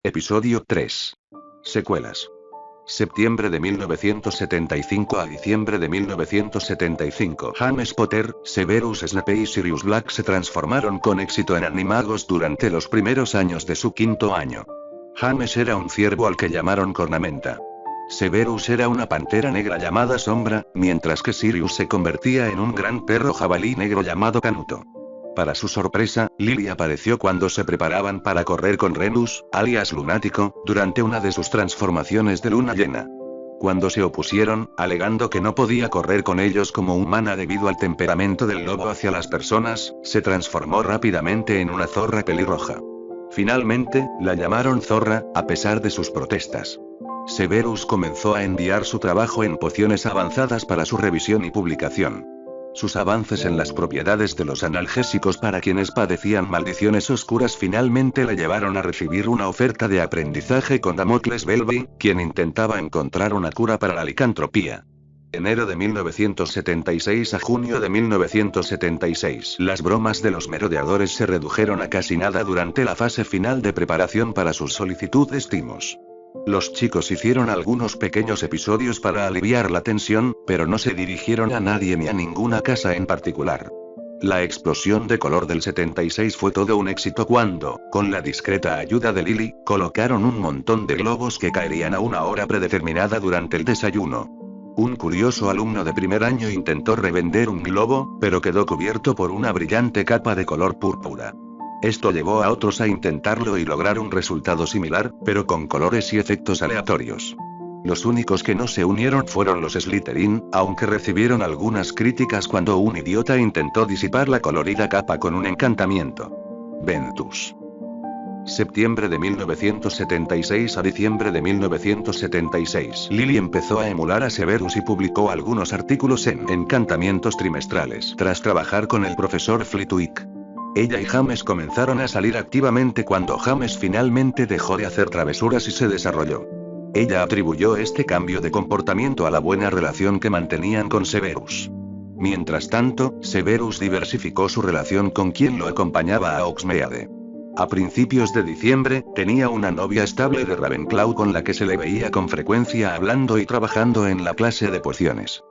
Episodio 3. Secuelas. Septiembre de 1975 a diciembre de 1975. James Potter, Severus Snape y Sirius Black se transformaron con éxito en animagos durante los primeros años de su quinto año. James era un ciervo al que llamaron Cornamenta. Severus era una pantera negra llamada Sombra, mientras que Sirius se convertía en un gran perro jabalí negro llamado Canuto. Para su sorpresa, Lily apareció cuando se preparaban para correr con Remus, alias Lunático, durante una de sus transformaciones de luna llena. Cuando se opusieron, alegando que no podía correr con ellos como humana debido al temperamento del lobo hacia las personas, se transformó rápidamente en una zorra pelirroja. Finalmente, la llamaron Zorra, a pesar de sus protestas. Severus comenzó a enviar su trabajo en pociones avanzadas para su revisión y publicación. Sus avances en las propiedades de los analgésicos para quienes padecían maldiciones oscuras finalmente le llevaron a recibir una oferta de aprendizaje con Damocles Belby, quien intentaba encontrar una cura para la licantropía. Enero de 1976 a junio de 1976. Las bromas de los merodeadores se redujeron a casi nada durante la fase final de preparación para su solicitud de estimos. Los chicos hicieron algunos pequeños episodios para aliviar la tensión, pero no se dirigieron a nadie ni a ninguna casa en particular. La explosión de color del 76 fue todo un éxito cuando, con la discreta ayuda de Lily, colocaron un montón de globos que caerían a una hora predeterminada durante el desayuno. Un curioso alumno de primer año intentó revender un globo, pero quedó cubierto por una brillante capa de color púrpura. Esto llevó a otros a intentarlo y lograr un resultado similar, pero con colores y efectos aleatorios. Los únicos que no se unieron fueron los Slytherin, aunque recibieron algunas críticas cuando un idiota intentó disipar la colorida capa con un encantamiento. Ventus. Septiembre de 1976 a diciembre de 1976. Lily empezó a emular a Severus y publicó algunos artículos en Encantamientos trimestrales tras trabajar con el profesor Flitwick. Ella y James comenzaron a salir activamente cuando James finalmente dejó de hacer travesuras y se desarrolló. Ella atribuyó este cambio de comportamiento a la buena relación que mantenían con Severus. Mientras tanto, Severus diversificó su relación con quien lo acompañaba a Hogsmeade. A principios de diciembre, tenía una novia estable de Ravenclaw con la que se le veía con frecuencia hablando y trabajando en la clase de pociones.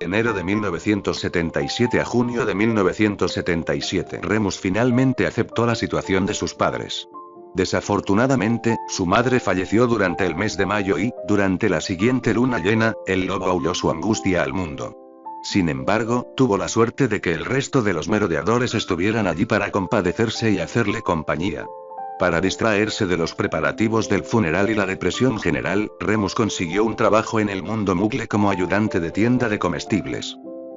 Enero de 1977 a junio de 1977. Remus finalmente aceptó la situación de sus padres. Desafortunadamente, su madre falleció durante el mes de mayo y, durante la siguiente luna llena, el lobo aulló su angustia al mundo. Sin embargo, tuvo la suerte de que el resto de los merodeadores estuvieran allí para compadecerse y hacerle compañía. Para distraerse de los preparativos del funeral y la depresión general, Remus consiguió un trabajo en el mundo Muggle como ayudante de tienda de comestibles.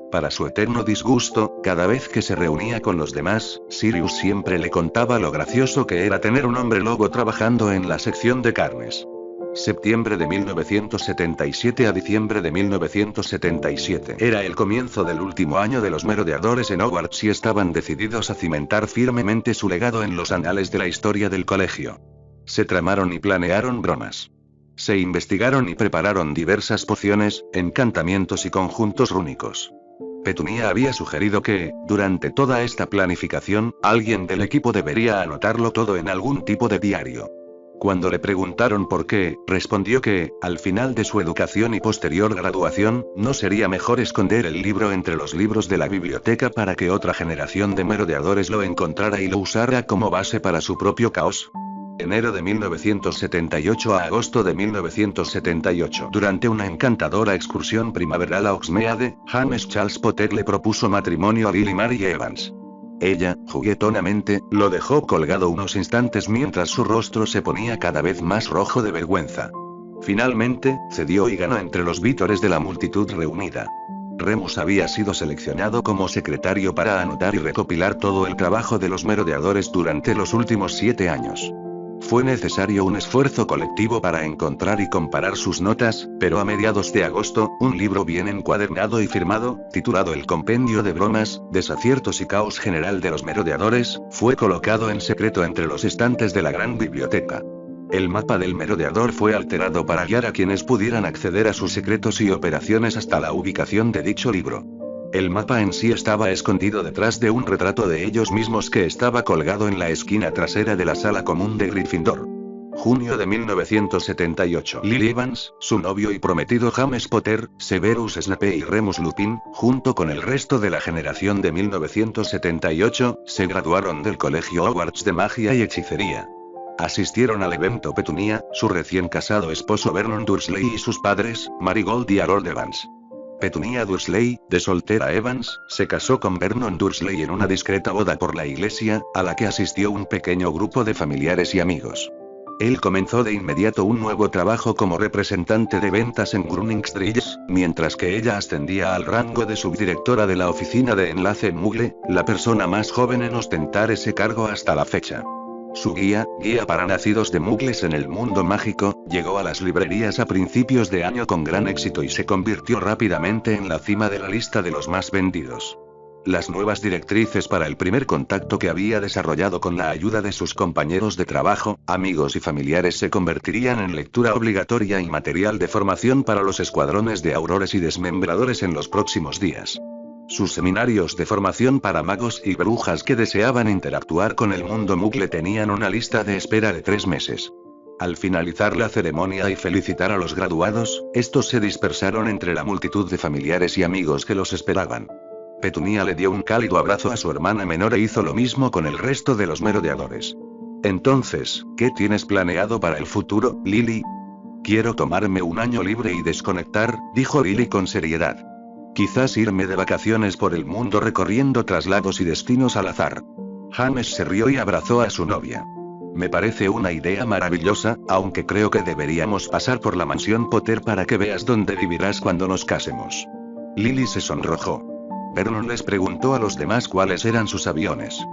Para su eterno disgusto, cada vez que se reunía con los demás, Sirius siempre le contaba lo gracioso que era tener un hombre lobo trabajando en la sección de carnes. Septiembre de 1977 a diciembre de 1977. Era el comienzo del último año de los merodeadores en Hogwarts y estaban decididos a cimentar firmemente su legado en los anales de la historia del colegio. Se tramaron y planearon bromas. Se investigaron y prepararon diversas pociones, encantamientos y conjuntos rúnicos. Petunia había sugerido que, durante toda esta planificación, alguien del equipo debería anotarlo todo en algún tipo de diario. Cuando le preguntaron por qué, respondió que, al final de su educación y posterior graduación, no sería mejor esconder el libro entre los libros de la biblioteca para que otra generación de merodeadores lo encontrara y lo usara como base para su propio caos. Enero de 1978 a agosto de 1978. Durante una encantadora excursión primaveral a Hogsmeade, James Charles Potter le propuso matrimonio a Lily Mary Evans. Ella, juguetonamente, lo dejó colgado unos instantes mientras su rostro se ponía cada vez más rojo de vergüenza. Finalmente, cedió y ganó entre los vítores de la multitud reunida. Remus había sido seleccionado como secretario para anotar y recopilar todo el trabajo de los merodeadores durante los últimos 7 años. Fue necesario un esfuerzo colectivo para encontrar y comparar sus notas, pero a mediados de agosto, un libro bien encuadernado y firmado, titulado El Compendio de Bromas, Desaciertos y Caos General de los Merodeadores, fue colocado en secreto entre los estantes de la gran biblioteca. El mapa del merodeador fue alterado para guiar a quienes pudieran acceder a sus secretos y operaciones hasta la ubicación de dicho libro. El mapa en sí estaba escondido detrás de un retrato de ellos mismos que estaba colgado en la esquina trasera de la sala común de Gryffindor. junio de 1978. Lily Evans, su novio y prometido James Potter, Severus Snape y Remus Lupin, junto con el resto de la generación de 1978, se graduaron del Colegio Hogwarts de Magia y Hechicería. Asistieron al evento Petunia, su recién casado esposo Vernon Dursley y sus padres, Marigold y Harold Evans. Petunia Dursley, de soltera Evans, se casó con Vernon Dursley en una discreta boda por la iglesia, a la que asistió un pequeño grupo de familiares y amigos. Él comenzó de inmediato un nuevo trabajo como representante de ventas en Gruningstridge, mientras que ella ascendía al rango de subdirectora de la oficina de enlace en Muggle, la persona más joven en ostentar ese cargo hasta la fecha. Su guía para nacidos de Muggles en el mundo mágico, llegó a las librerías a principios de año con gran éxito y se convirtió rápidamente en la cima de la lista de los más vendidos. Las nuevas directrices para el primer contacto que había desarrollado con la ayuda de sus compañeros de trabajo, amigos y familiares se convertirían en lectura obligatoria y material de formación para los escuadrones de aurores y desmembradores en los próximos días. Sus seminarios de formación para magos y brujas que deseaban interactuar con el mundo Muggle tenían una lista de espera de 3 meses. Al finalizar la ceremonia y felicitar a los graduados, estos se dispersaron entre la multitud de familiares y amigos que los esperaban. Petunia le dio un cálido abrazo a su hermana menor e hizo lo mismo con el resto de los merodeadores. Entonces, ¿qué tienes planeado para el futuro, Lily? Quiero tomarme un año libre y desconectar, dijo Lily con seriedad. Quizás irme de vacaciones por el mundo recorriendo traslados y destinos al azar. James se rió y abrazó a su novia. Me parece una idea maravillosa, aunque creo que deberíamos pasar por la mansión Potter para que veas dónde vivirás cuando nos casemos. Lily se sonrojó. Vernon les preguntó a los demás cuáles eran sus aviones.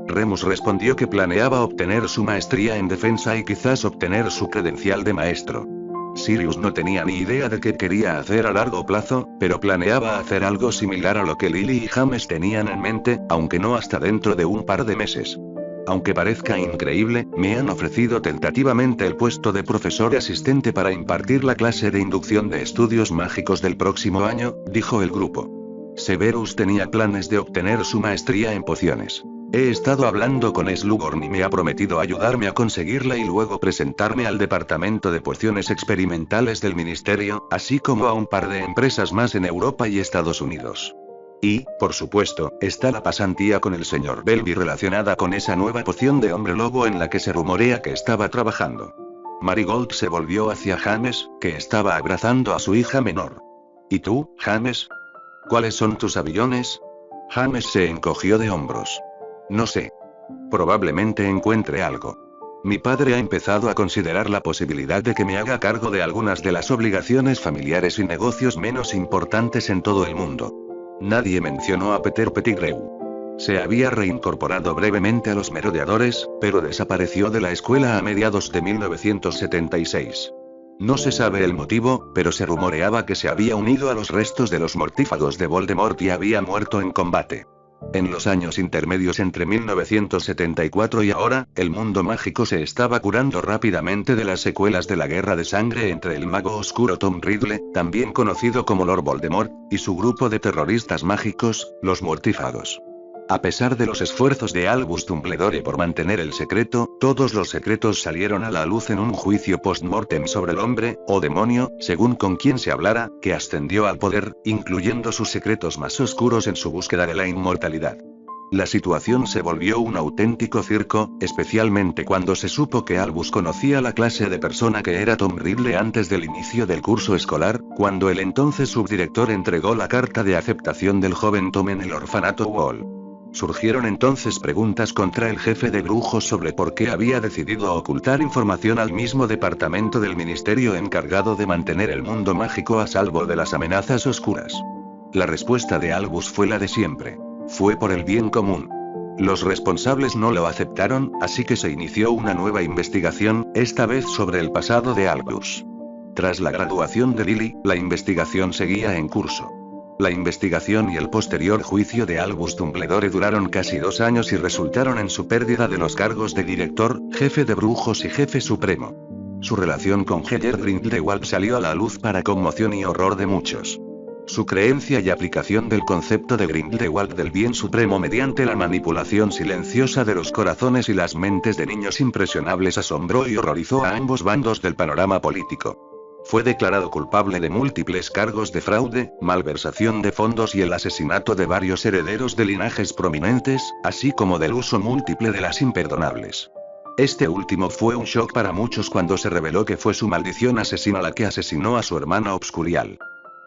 Remus respondió que planeaba obtener su maestría en defensa y quizás obtener su credencial de maestro. Sirius no tenía ni idea de qué quería hacer a largo plazo, pero planeaba hacer algo similar a lo que Lily y James tenían en mente, aunque no hasta dentro de un par de meses. Aunque parezca increíble, me han ofrecido tentativamente el puesto de profesor asistente para impartir la clase de inducción de estudios mágicos del próximo año, dijo el grupo. Severus tenía planes de obtener su maestría en pociones. He estado hablando con Slughorn y me ha prometido ayudarme a conseguirla y luego presentarme al departamento de pociones experimentales del ministerio, así como a un par de empresas más en Europa y Estados Unidos. Y, por supuesto, está la pasantía con el señor Belby relacionada con esa nueva poción de hombre lobo en la que se rumorea que estaba trabajando. Marigold se volvió hacia James, que estaba abrazando a su hija menor. ¿Y tú, James? ¿Cuáles son tus aviones? James se encogió de hombros. No sé. Probablemente encuentre algo. Mi padre ha empezado a considerar la posibilidad de que me haga cargo de algunas de las obligaciones familiares y negocios menos importantes en todo el mundo. Nadie mencionó a Peter Pettigrew. Se había reincorporado brevemente a los merodeadores, pero desapareció de la escuela a mediados de 1976. No se sabe el motivo, pero se rumoreaba que se había unido a los restos de los mortífagos de Voldemort y había muerto en combate. En los años intermedios entre 1974 y ahora, el mundo mágico se estaba curando rápidamente de las secuelas de la guerra de sangre entre el mago oscuro Tom Riddle, también conocido como Lord Voldemort, y su grupo de terroristas mágicos, los mortífagos. A pesar de los esfuerzos de Albus Dumbledore por mantener el secreto, todos los secretos salieron a la luz en un juicio post-mortem sobre el hombre, o demonio, según con quien se hablara, que ascendió al poder, incluyendo sus secretos más oscuros en su búsqueda de la inmortalidad. La situación se volvió un auténtico circo, especialmente cuando se supo que Albus conocía la clase de persona que era Tom Riddle antes del inicio del curso escolar, cuando el entonces subdirector entregó la carta de aceptación del joven Tom en el orfanato Wall. Surgieron entonces preguntas contra el jefe de brujos sobre por qué había decidido ocultar información al mismo departamento del ministerio encargado de mantener el mundo mágico a salvo de las amenazas oscuras. La respuesta de Albus fue la de siempre. Fue por el bien común. Los responsables no lo aceptaron, así que se inició una nueva investigación, esta vez sobre el pasado de Albus. Tras la graduación de Lily, la investigación seguía en curso. La investigación y el posterior juicio de Albus Dumbledore duraron casi 2 años y resultaron en su pérdida de los cargos de director, jefe de brujos y jefe supremo. Su relación con Heller Grindelwald salió a la luz para conmoción y horror de muchos. Su creencia y aplicación del concepto de Grindelwald del bien supremo mediante la manipulación silenciosa de los corazones y las mentes de niños impresionables asombró y horrorizó a ambos bandos del panorama político. Fue declarado culpable de múltiples cargos de fraude, malversación de fondos y el asesinato de varios herederos de linajes prominentes, así como del uso múltiple de las imperdonables. Este último fue un shock para muchos cuando se reveló que fue su maldición asesina la que asesinó a su hermana Obscurial.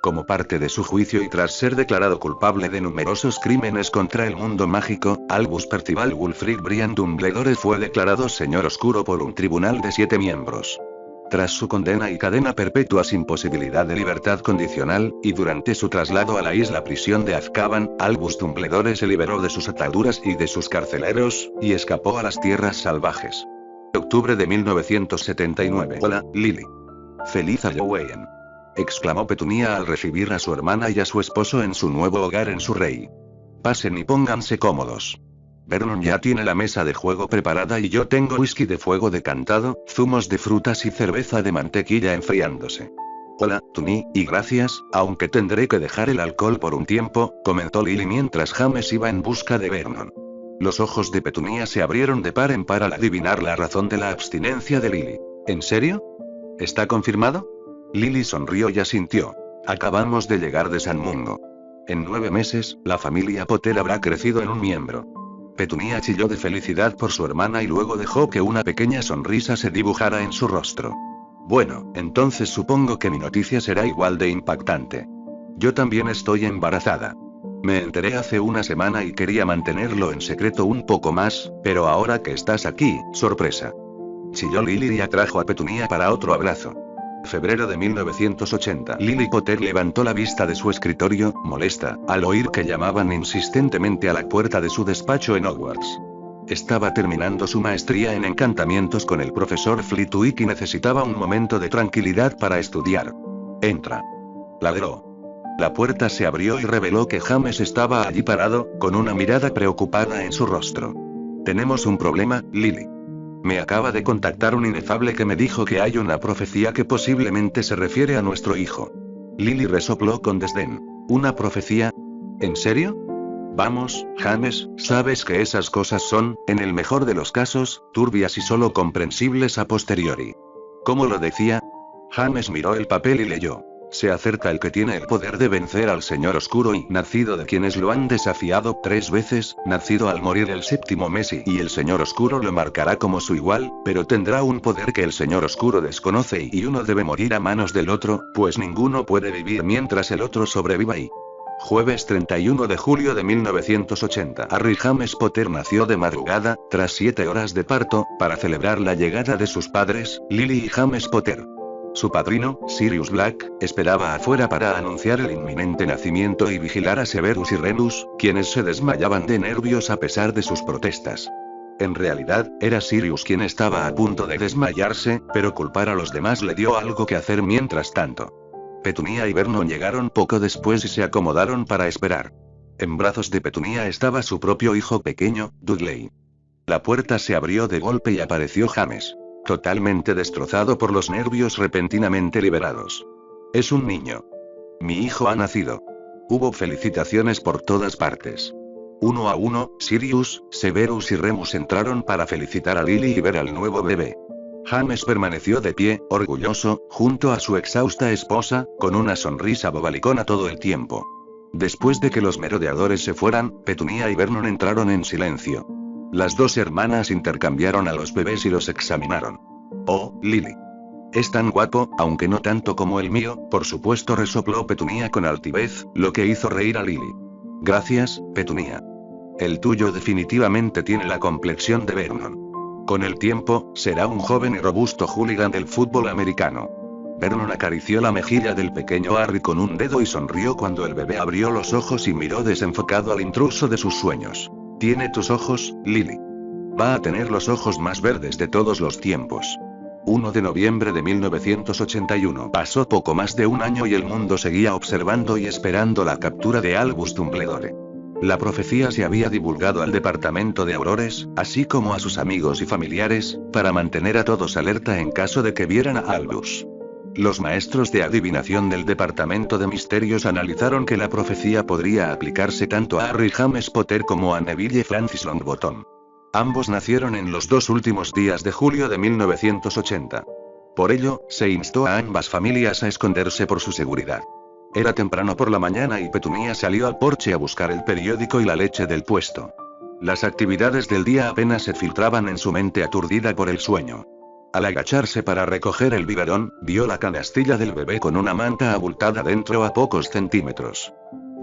Como parte de su juicio y tras ser declarado culpable de numerosos crímenes contra el mundo mágico, Albus Percival Wulfric Brian Dumbledore fue declarado Señor Oscuro por un tribunal de 7 miembros. Tras su condena y cadena perpetua sin posibilidad de libertad condicional, y durante su traslado a la isla prisión de Azkaban, Albus Dumbledore se liberó de sus ataduras y de sus carceleros, y escapó a las tierras salvajes. Octubre de 1979. Hola, Lily. Feliz Halloween. Exclamó Petunia al recibir a su hermana y a su esposo en su nuevo hogar en Surrey. Pasen y pónganse cómodos. Vernon ya tiene la mesa de juego preparada y yo tengo whisky de fuego decantado, zumos de frutas y cerveza de mantequilla enfriándose. Hola, Tuny, y gracias, aunque tendré que dejar el alcohol por un tiempo, comentó Lily mientras James iba en busca de Vernon. Los ojos de Petunia se abrieron de par en par al adivinar la razón de la abstinencia de Lily. ¿En serio? ¿Está confirmado? Lily sonrió y asintió. Acabamos de llegar de San Mungo. En 9 meses, la familia Potter habrá crecido en un miembro. Petunia chilló de felicidad por su hermana y luego dejó que una pequeña sonrisa se dibujara en su rostro. Bueno, entonces supongo que mi noticia será igual de impactante. Yo también estoy embarazada. Me enteré hace una semana y quería mantenerlo en secreto un poco más, pero ahora que estás aquí, sorpresa. Chilló Lily y atrajo a Petunia para otro abrazo. Febrero de 1980. Lily Potter levantó la vista de su escritorio, molesta, al oír que llamaban insistentemente a la puerta de su despacho en Hogwarts. Estaba terminando su maestría en encantamientos con el profesor Flitwick y necesitaba un momento de tranquilidad para estudiar. Entra. Ladró. La puerta se abrió y reveló que James estaba allí parado, con una mirada preocupada en su rostro. Tenemos un problema, Lily. Me acaba de contactar un inefable que me dijo que hay una profecía que posiblemente se refiere a nuestro hijo. Lily resopló con desdén. ¿Una profecía? ¿En serio? Vamos, James, sabes que esas cosas son, en el mejor de los casos, turbias y solo comprensibles a posteriori. ¿Cómo lo decía? James miró el papel y leyó. Se acerca el que tiene el poder de vencer al Señor Oscuro y, nacido de quienes lo han desafiado 3 veces, nacido al morir el 7º mes y el Señor Oscuro lo marcará como su igual, pero tendrá un poder que el Señor Oscuro desconoce y uno debe morir a manos del otro, pues ninguno puede vivir mientras el otro sobreviva y... Jueves 31 de julio de 1980. Harry James Potter nació de madrugada, tras 7 horas de parto, para celebrar la llegada de sus padres, Lily y James Potter. Su padrino, Sirius Black, esperaba afuera para anunciar el inminente nacimiento y vigilar a Severus y Remus, quienes se desmayaban de nervios a pesar de sus protestas. En realidad, era Sirius quien estaba a punto de desmayarse, pero culpar a los demás le dio algo que hacer mientras tanto. Petunia y Vernon llegaron poco después y se acomodaron para esperar. En brazos de Petunia estaba su propio hijo pequeño, Dudley. La puerta se abrió de golpe y apareció James. Totalmente destrozado por los nervios repentinamente liberados. Es un niño. Mi hijo ha nacido. Hubo felicitaciones por todas partes. Uno a uno, Sirius, Severus y Remus entraron para felicitar a Lily y ver al nuevo bebé. James permaneció de pie, orgulloso, junto a su exhausta esposa, con una sonrisa bobalicona todo el tiempo. Después de que los merodeadores se fueran, Petunia y Vernon entraron en silencio. Las 2 hermanas intercambiaron a los bebés y los examinaron. Oh, Lily. Es tan guapo, aunque no tanto como el mío, por supuesto, resopló Petunia con altivez, lo que hizo reír a Lily. Gracias, Petunia. El tuyo definitivamente tiene la complexión de Vernon. Con el tiempo, será un joven y robusto hooligan del fútbol americano. Vernon acarició la mejilla del pequeño Harry con un dedo y sonrió cuando el bebé abrió los ojos y miró desenfocado al intruso de sus sueños. Tiene tus ojos, Lily. Va a tener los ojos más verdes de todos los tiempos. 1 de noviembre de 1981. Pasó poco más de un año y el mundo seguía observando y esperando la captura de Albus Dumbledore. La profecía se había divulgado al departamento de Aurores, así como a sus amigos y familiares, para mantener a todos alerta en caso de que vieran a Albus. Los maestros de adivinación del Departamento de Misterios analizaron que la profecía podría aplicarse tanto a Harry James Potter como a Neville Francis Longbottom. Ambos nacieron en los 2 últimos días de julio de 1980. Por ello, se instó a ambas familias a esconderse por su seguridad. Era temprano por la mañana y Petunia salió al porche a buscar el periódico y la leche del puesto. Las actividades del día apenas se filtraban en su mente aturdida por el sueño. Al agacharse para recoger el biberón, vio la canastilla del bebé con una manta abultada dentro a pocos centímetros.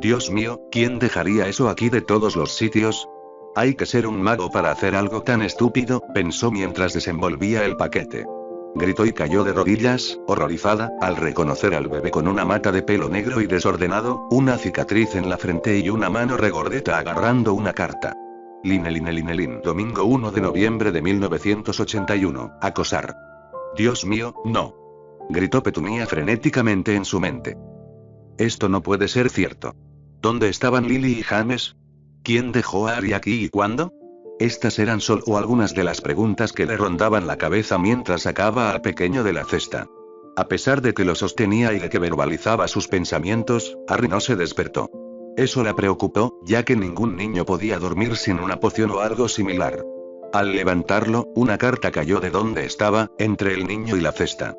Dios mío, ¿quién dejaría eso aquí de todos los sitios? Hay que ser un mago para hacer algo tan estúpido, pensó mientras desenvolvía el paquete. Gritó y cayó de rodillas, horrorizada, al reconocer al bebé con una mata de pelo negro y desordenado, una cicatriz en la frente y una mano regordeta agarrando una carta. Linelin. Domingo 1 de noviembre de 1981. Acosar. Dios mío, no. Gritó Petunia frenéticamente en su mente. Esto no puede ser cierto. ¿Dónde estaban Lily y James? ¿Quién dejó a Harry aquí y cuándo? Estas eran solo algunas de las preguntas que le rondaban la cabeza mientras sacaba al pequeño de la cesta. A pesar de que lo sostenía y de que verbalizaba sus pensamientos, Harry no se despertó. Eso la preocupó, ya que ningún niño podía dormir sin una poción o algo similar. Al levantarlo, una carta cayó de donde estaba, entre el niño y la cesta.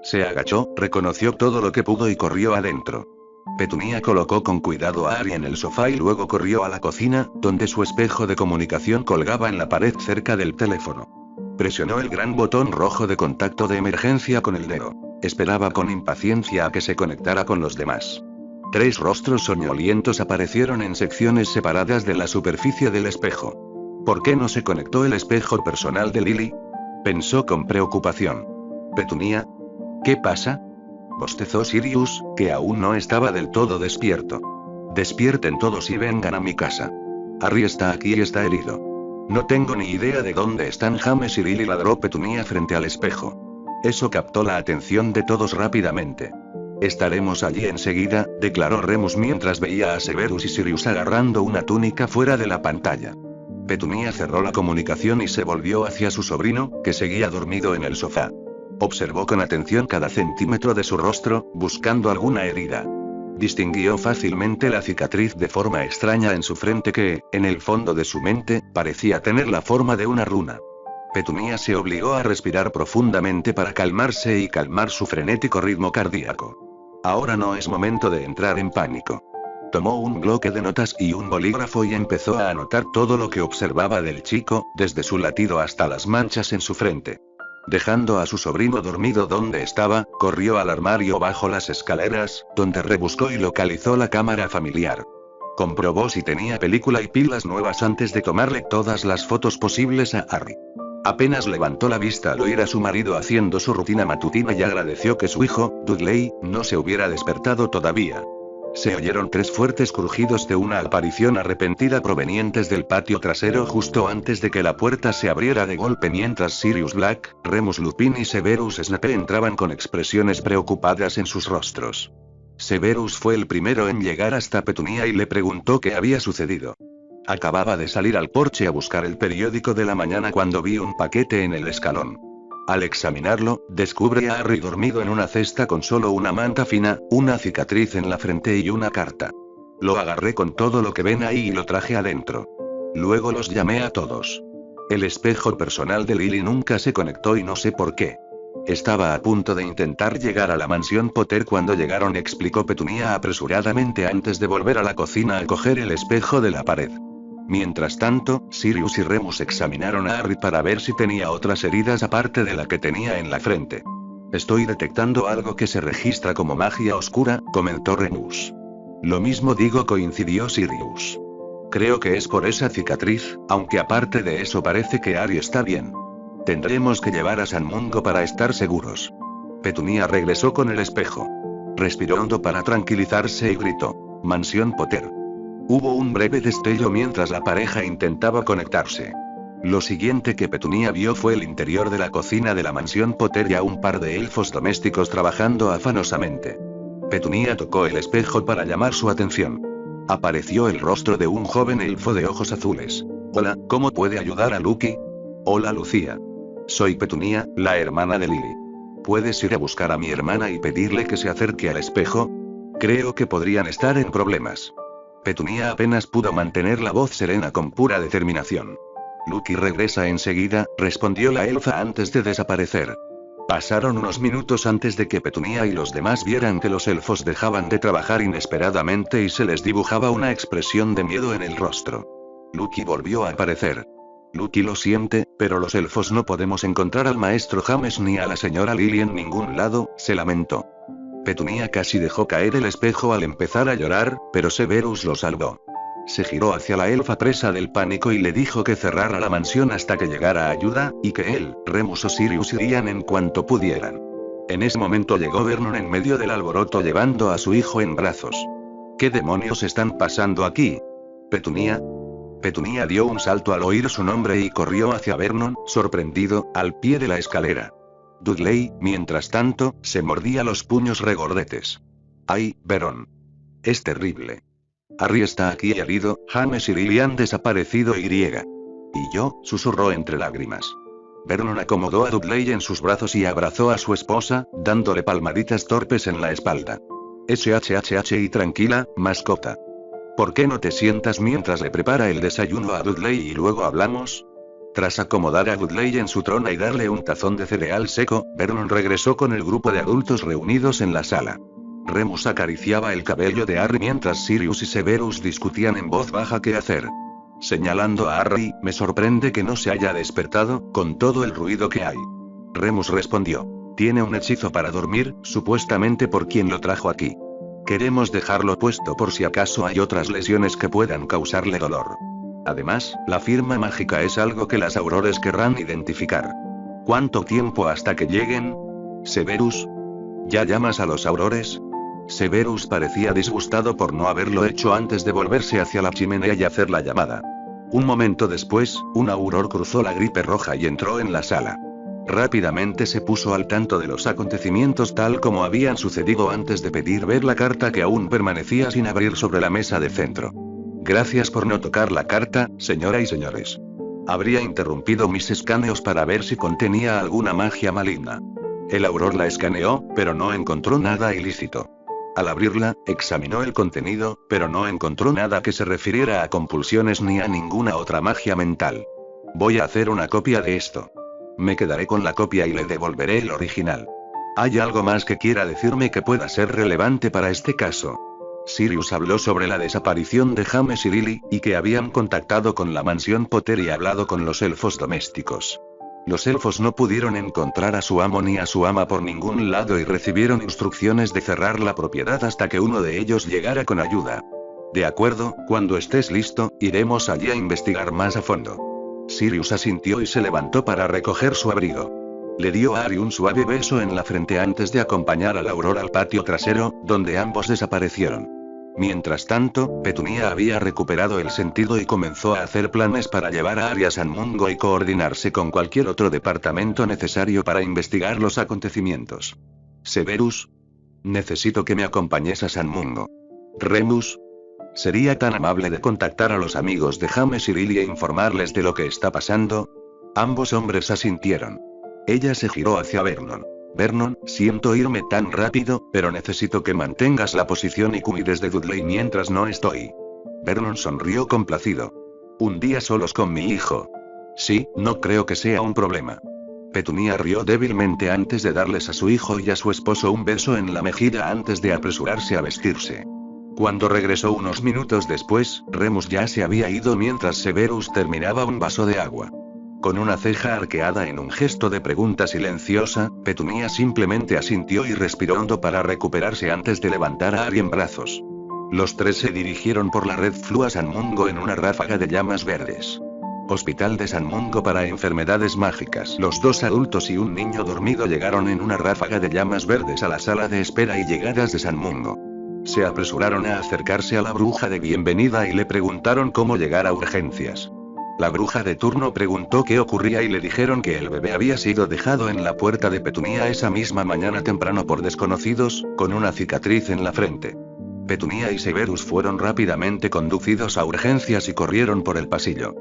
Se agachó, reconoció todo lo que pudo y corrió adentro. Petunia colocó con cuidado a Harry en el sofá y luego corrió a la cocina, donde su espejo de comunicación colgaba en la pared cerca del teléfono. Presionó el gran botón rojo de contacto de emergencia con el dedo. Esperaba con impaciencia a que se conectara con los demás. 3 rostros soñolientos aparecieron en secciones separadas de la superficie del espejo. ¿Por qué no se conectó el espejo personal de Lily? Pensó con preocupación. ¿Petunia? ¿Qué pasa? Bostezó Sirius, que aún no estaba del todo despierto. Despierten todos y vengan a mi casa. Harry está aquí y está herido. No tengo ni idea de dónde están James y Lily, ladró Petunia frente al espejo. Eso captó la atención de todos rápidamente. Estaremos allí enseguida, declaró Remus mientras veía a Severus y Sirius agarrando una túnica fuera de la pantalla. Petunia cerró la comunicación y se volvió hacia su sobrino, que seguía dormido en el sofá. Observó con atención cada centímetro de su rostro, buscando alguna herida. Distinguió fácilmente la cicatriz de forma extraña en su frente que, en el fondo de su mente, parecía tener la forma de una runa. Petunia se obligó a respirar profundamente para calmarse y calmar su frenético ritmo cardíaco. Ahora no es momento de entrar en pánico. Tomó un bloque de notas y un bolígrafo y empezó a anotar todo lo que observaba del chico, desde su latido hasta las manchas en su frente. Dejando a su sobrino dormido donde estaba, corrió al armario bajo las escaleras, donde rebuscó y localizó la cámara familiar. Comprobó si tenía película y pilas nuevas antes de tomarle todas las fotos posibles a Harry. Apenas levantó la vista al oír a su marido haciendo su rutina matutina y agradeció que su hijo, Dudley, no se hubiera despertado todavía. Se oyeron 3 fuertes crujidos de una aparición arrepentida provenientes del patio trasero justo antes de que la puerta se abriera de golpe mientras Sirius Black, Remus Lupin y Severus Snape entraban con expresiones preocupadas en sus rostros. Severus fue el primero en llegar hasta Petunia y le preguntó qué había sucedido. Acababa de salir al porche a buscar el periódico de la mañana cuando vi un paquete en el escalón. Al examinarlo, descubre a Harry dormido en una cesta con solo una manta fina, una cicatriz en la frente y una carta. Lo agarré con todo lo que ven ahí y lo traje adentro. Luego los llamé a todos. El espejo personal de Lily nunca se conectó y no sé por qué. Estaba a punto de intentar llegar a la mansión Potter cuando llegaron, explicó Petunia apresuradamente antes de volver a la cocina a coger el espejo de la pared. Mientras tanto, Sirius y Remus examinaron a Harry para ver si tenía otras heridas aparte de la que tenía en la frente. Estoy detectando algo que se registra como magia oscura, comentó Remus. Lo mismo digo, coincidió Sirius. Creo que es por esa cicatriz, aunque aparte de eso parece que Harry está bien. Tendremos que llevar a San Mungo para estar seguros. Petunia regresó con el espejo. Respiró hondo para tranquilizarse y gritó: Mansión Potter. Hubo un breve destello mientras la pareja intentaba conectarse. Lo siguiente que Petunia vio fue el interior de la cocina de la mansión Potter y a un par de elfos domésticos trabajando afanosamente. Petunia tocó el espejo para llamar su atención. Apareció el rostro de un joven elfo de ojos azules. Hola, ¿cómo puede ayudar a Lucky? Hola Lucía. Soy Petunia, la hermana de Lily. ¿Puedes ir a buscar a mi hermana y pedirle que se acerque al espejo? Creo que podrían estar en problemas. Petunia apenas pudo mantener la voz serena con pura determinación. Lucky regresa enseguida, respondió la elfa antes de desaparecer. Pasaron unos minutos antes de que Petunia y los demás vieran que los elfos dejaban de trabajar inesperadamente y se les dibujaba una expresión de miedo en el rostro. Lucky volvió a aparecer. Lucky lo siente, pero los elfos no podemos encontrar al maestro James ni a la señora Lily en ningún lado, se lamentó. Petunia casi dejó caer el espejo al empezar a llorar, pero Severus lo salvó. Se giró hacia la elfa presa del pánico y le dijo que cerrara la mansión hasta que llegara ayuda, y que él, Remus o Sirius irían en cuanto pudieran. En ese momento llegó Vernon en medio del alboroto llevando a su hijo en brazos. ¿Qué demonios están pasando aquí? ¿Petunia? Petunia dio un salto al oír su nombre y corrió hacia Vernon, sorprendido, al pie de la escalera. Dudley, mientras tanto, se mordía los puños regordetes. ¡Ay, Vernon! Es terrible. Harry está aquí herido, James y Lily han desaparecido y... ¿Y yo?, susurró entre lágrimas. Vernon acomodó a Dudley en sus brazos y abrazó a su esposa, dándole palmaditas torpes en la espalda. Y tranquila, mascota. ¿Por qué no te sientas mientras le prepara el desayuno a Dudley y luego hablamos? Tras acomodar a Dudley en su trona y darle un tazón de cereal seco, Vernon regresó con el grupo de adultos reunidos en la sala. Remus acariciaba el cabello de Harry mientras Sirius y Severus discutían en voz baja qué hacer. Señalando a Harry, me sorprende que no se haya despertado, con todo el ruido que hay. Remus respondió. Tiene un hechizo para dormir, supuestamente por quien lo trajo aquí. Queremos dejarlo puesto por si acaso hay otras lesiones que puedan causarle dolor. Además, la firma mágica es algo que las aurores querrán identificar. ¿Cuánto tiempo hasta que lleguen? Severus. ¿Ya llamas a los aurores? Severus parecía disgustado por no haberlo hecho antes de volverse hacia la chimenea y hacer la llamada. Un momento después, un auror cruzó la gripe roja y entró en la sala. Rápidamente se puso al tanto de los acontecimientos tal como habían sucedido antes de pedir ver la carta que aún permanecía sin abrir sobre la mesa de centro. Gracias por no tocar la carta, señora y señores. Habría interrumpido mis escaneos para ver si contenía alguna magia maligna. El auror la escaneó, pero no encontró nada ilícito. Al abrirla, examinó el contenido, pero no encontró nada que se refiriera a compulsiones ni a ninguna otra magia mental. Voy a hacer una copia de esto. Me quedaré con la copia y le devolveré el original. ¿Hay algo más que quiera decirme que pueda ser relevante para este caso? Sirius habló sobre la desaparición de James y Lily, y que habían contactado con la mansión Potter y hablado con los elfos domésticos. Los elfos no pudieron encontrar a su amo ni a su ama por ningún lado y recibieron instrucciones de cerrar la propiedad hasta que uno de ellos llegara con ayuda. De acuerdo, cuando estés listo, iremos allí a investigar más a fondo. Sirius asintió y se levantó para recoger su abrigo. Le dio a Harry un suave beso en la frente antes de acompañar a la aurora al patio trasero, donde ambos desaparecieron. Mientras tanto, Petunia había recuperado el sentido y comenzó a hacer planes para llevar a Harry a San Mungo y coordinarse con cualquier otro departamento necesario para investigar los acontecimientos. Severus. Necesito que me acompañes a San Mungo. Remus. ¿Sería tan amable de contactar a los amigos de James y Lily e informarles de lo que está pasando? Ambos hombres asintieron. Ella se giró hacia Vernon. Vernon, siento irme tan rápido, pero necesito que mantengas la posición y cuides de Dudley mientras no estoy. Vernon sonrió complacido. Un día solos con mi hijo. Sí, no creo que sea un problema. Petunia rió débilmente antes de darles a su hijo y a su esposo un beso en la mejilla antes de apresurarse a vestirse. Cuando regresó unos minutos después, Remus ya se había ido mientras Severus terminaba un vaso de agua. Con una ceja arqueada en un gesto de pregunta silenciosa, Petunia simplemente asintió y respiró hondo para recuperarse antes de levantar a Harry en brazos. Los tres se dirigieron por la Red Flu a San Mungo en una ráfaga de llamas verdes. Hospital de San Mungo para enfermedades mágicas. Los dos adultos y un niño dormido llegaron en una ráfaga de llamas verdes a la sala de espera y llegadas de San Mungo. Se apresuraron a acercarse a la bruja de bienvenida y le preguntaron cómo llegar a urgencias. La bruja de turno preguntó qué ocurría y le dijeron que el bebé había sido dejado en la puerta de Petunia esa misma mañana temprano por desconocidos, con una cicatriz en la frente. Petunia y Severus fueron rápidamente conducidos a urgencias y corrieron por el pasillo.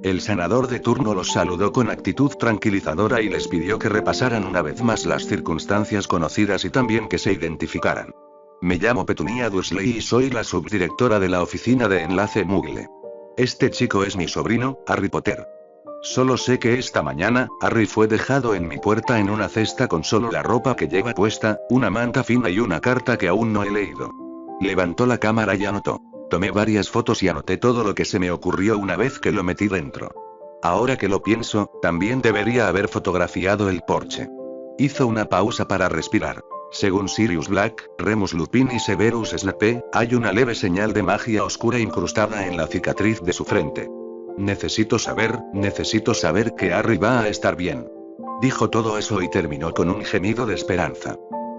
El sanador de turno los saludó con actitud tranquilizadora y les pidió que repasaran una vez más las circunstancias conocidas y también que se identificaran. Me llamo Petunia Dursley y soy la subdirectora de la oficina de enlace Muggle. Este chico es mi sobrino, Harry Potter. Solo sé que esta mañana, Harry fue dejado en mi puerta en una cesta con solo la ropa que lleva puesta, una manta fina y una carta que aún no he leído. Levantó la cámara y anotó. Tomé varias fotos y anoté todo lo que se me ocurrió una vez que lo metí dentro. Ahora que lo pienso, también debería haber fotografiado el porche. Hizo una pausa para respirar. Según Sirius Black, Remus Lupin y Severus Snape, hay una leve señal de magia oscura incrustada en la cicatriz de su frente. Necesito saber que Harry va a estar bien. Dijo todo eso y terminó con un gemido de esperanza.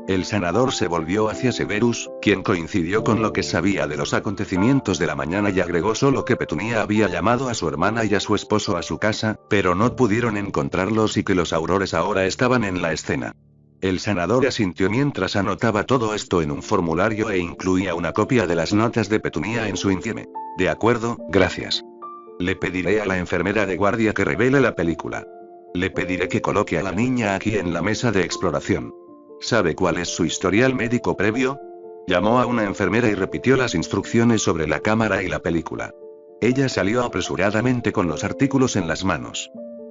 El sanador se volvió hacia Severus, quien coincidió con lo que sabía de los acontecimientos de la mañana y agregó solo que Petunia había llamado a su hermana y a su esposo a su casa, pero no pudieron encontrarlos y que los aurores ahora estaban en la escena. El sanador asintió mientras anotaba todo esto en un formulario e incluía una copia de las notas de Petunia en su insieme. De acuerdo, gracias. Le pediré a la enfermera de guardia que revele la película. Le pediré que coloque a la niña aquí en la mesa de exploración. ¿Sabe cuál es su historial médico previo? Llamó a una enfermera y repitió las instrucciones sobre la cámara y la película. Ella salió apresuradamente con los artículos en las manos.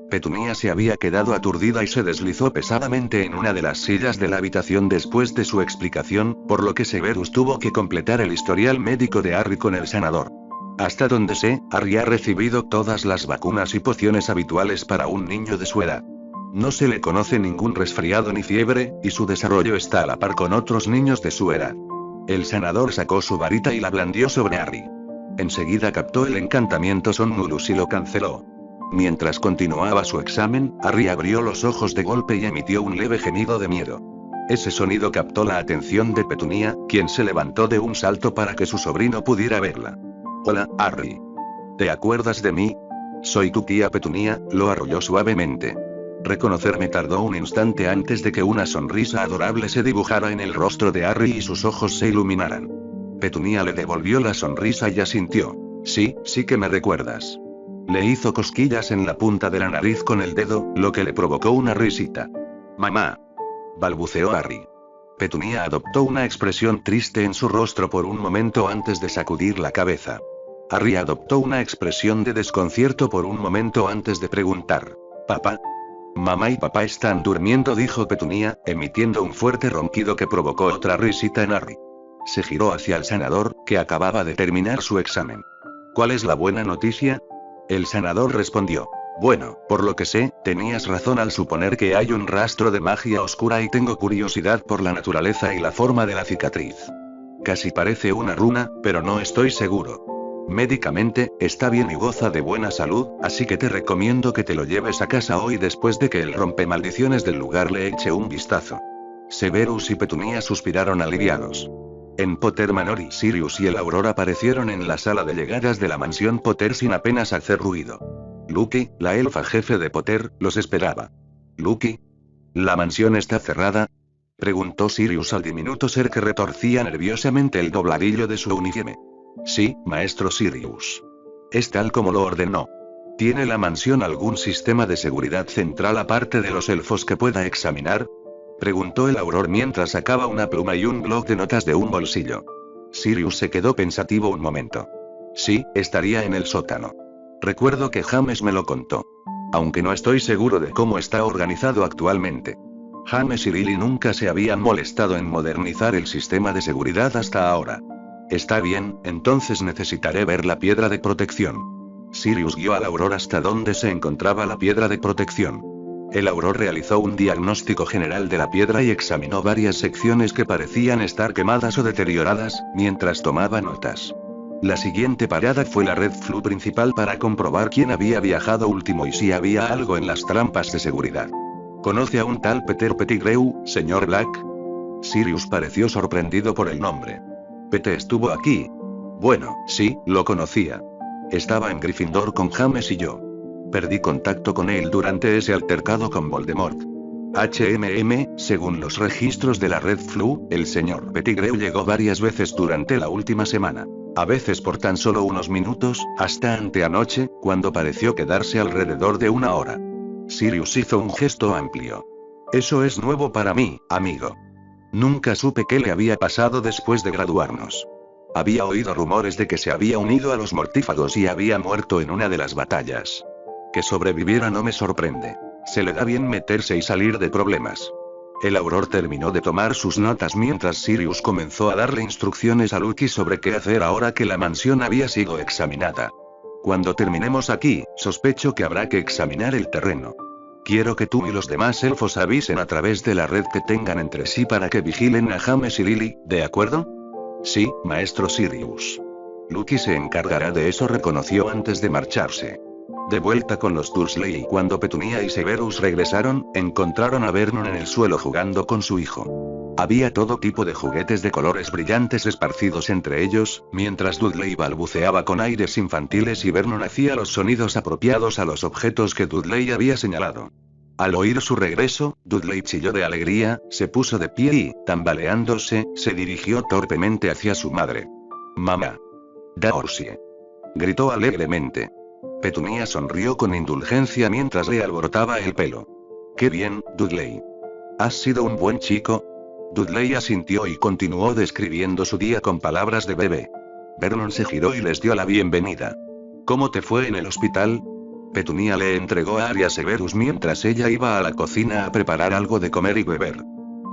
Petunia se había quedado aturdida y se deslizó pesadamente en una de las sillas de la habitación después de su explicación, por lo que Severus tuvo que completar el historial médico de Harry con el sanador. Hasta donde sé, Harry ha recibido todas las vacunas y pociones habituales para un niño de su edad. No se le conoce ningún resfriado ni fiebre, y su desarrollo está a la par con otros niños de su edad. El sanador sacó su varita y la blandió sobre Harry. Enseguida captó el encantamiento Somnolus y lo canceló. Mientras continuaba su examen, Harry abrió los ojos de golpe y emitió un leve gemido de miedo. Ese sonido captó la atención de Petunia, quien se levantó de un salto para que su sobrino pudiera verla. Hola, Harry. ¿Te acuerdas de mí? Soy tu tía Petunia, lo arrulló suavemente. Reconocerme tardó un instante antes de que una sonrisa adorable se dibujara en el rostro de Harry y sus ojos se iluminaran. Petunia le devolvió la sonrisa y asintió. Sí que me recuerdas. Le hizo cosquillas en la punta de la nariz con el dedo, lo que le provocó una risita. Mamá. Balbuceó Harry. Petunia adoptó una expresión triste en su rostro por un momento antes de sacudir la cabeza. Harry adoptó una expresión de desconcierto por un momento antes de preguntar. ¿Papá? Mamá y papá están durmiendo, dijo Petunia, emitiendo un fuerte ronquido que provocó otra risita en Harry. Se giró hacia el sanador, que acababa de terminar su examen. ¿Cuál es la buena noticia? El sanador respondió. Bueno, por lo que sé, tenías razón al suponer que hay un rastro de magia oscura y tengo curiosidad por la naturaleza y la forma de la cicatriz. Casi parece una runa, pero no estoy seguro. Médicamente, está bien y goza de buena salud, así que te recomiendo que te lo lleves a casa hoy después de que el rompemaldiciones del lugar le eche un vistazo. Severus y Petunia suspiraron aliviados. En Potter Manor y Sirius y el Auror aparecieron en la sala de llegadas de la mansión Potter sin apenas hacer ruido. Lucky, la elfa jefe de Potter, los esperaba. ¿Lucky? ¿La mansión está cerrada? Preguntó Sirius al diminuto ser que retorcía nerviosamente el dobladillo de su uniforme. Sí, maestro Sirius. Es tal como lo ordenó. ¿Tiene la mansión algún sistema de seguridad central aparte de los elfos que pueda examinar? Preguntó el Auror mientras sacaba una pluma y un bloc de notas de un bolsillo. Sirius se quedó pensativo un momento. Sí, estaría en el sótano. Recuerdo que James me lo contó. Aunque no estoy seguro de cómo está organizado actualmente. James y Lily nunca se habían molestado en modernizar el sistema de seguridad hasta ahora. Está bien, entonces necesitaré ver la piedra de protección. Sirius guió al Auror hasta donde se encontraba la piedra de protección. El Auror realizó un diagnóstico general de la piedra y examinó varias secciones que parecían estar quemadas o deterioradas, mientras tomaba notas. La siguiente parada fue la Red Flu principal para comprobar quién había viajado último y si había algo en las trampas de seguridad. ¿Conoce a un tal Peter Pettigrew, señor Black? Sirius pareció sorprendido por el nombre. Pete estuvo aquí. Bueno, sí, lo conocía. Estaba en Gryffindor con James y yo. Perdí contacto con él durante ese altercado con Voldemort. Según los registros de la Red Flu, el señor Pettigrew llegó varias veces durante la última semana. A veces por tan solo unos minutos, hasta anteanoche, cuando pareció quedarse alrededor de una hora. Sirius hizo un gesto amplio. Eso es nuevo para mí, amigo. Nunca supe qué le había pasado después de graduarnos. Había oído rumores de que se había unido a los mortífagos y había muerto en una de las batallas. Que sobreviviera no me sorprende. Se le da bien meterse y salir de problemas. El Auror terminó de tomar sus notas mientras Sirius comenzó a darle instrucciones a Lucky sobre qué hacer ahora que la mansión había sido examinada. Cuando terminemos aquí, sospecho que habrá que examinar el terreno. Quiero que tú y los demás elfos avisen a través de la red que tengan entre sí para que vigilen a James y Lily, ¿de acuerdo? Sí, maestro Sirius. Lucky se encargará de eso, reconoció antes de marcharse. De vuelta con los Dursley, cuando Petunia y Severus regresaron, encontraron a Vernon en el suelo jugando con su hijo. Había todo tipo de juguetes de colores brillantes esparcidos entre ellos, mientras Dudley balbuceaba con aires infantiles y Vernon hacía los sonidos apropiados a los objetos que Dudley había señalado. Al oír su regreso, Dudley chilló de alegría, se puso de pie y, tambaleándose, se dirigió torpemente hacia su madre. «Mamá. Darcy», gritó alegremente. Petunia sonrió con indulgencia mientras le alborotaba el pelo. «Qué bien, Dudley. ¿Has sido un buen chico?» Dudley asintió y continuó describiendo su día con palabras de bebé. Vernon se giró y les dio la bienvenida. «¿Cómo te fue en el hospital?» Petunia le entregó a Arya Severus mientras ella iba a la cocina a preparar algo de comer y beber.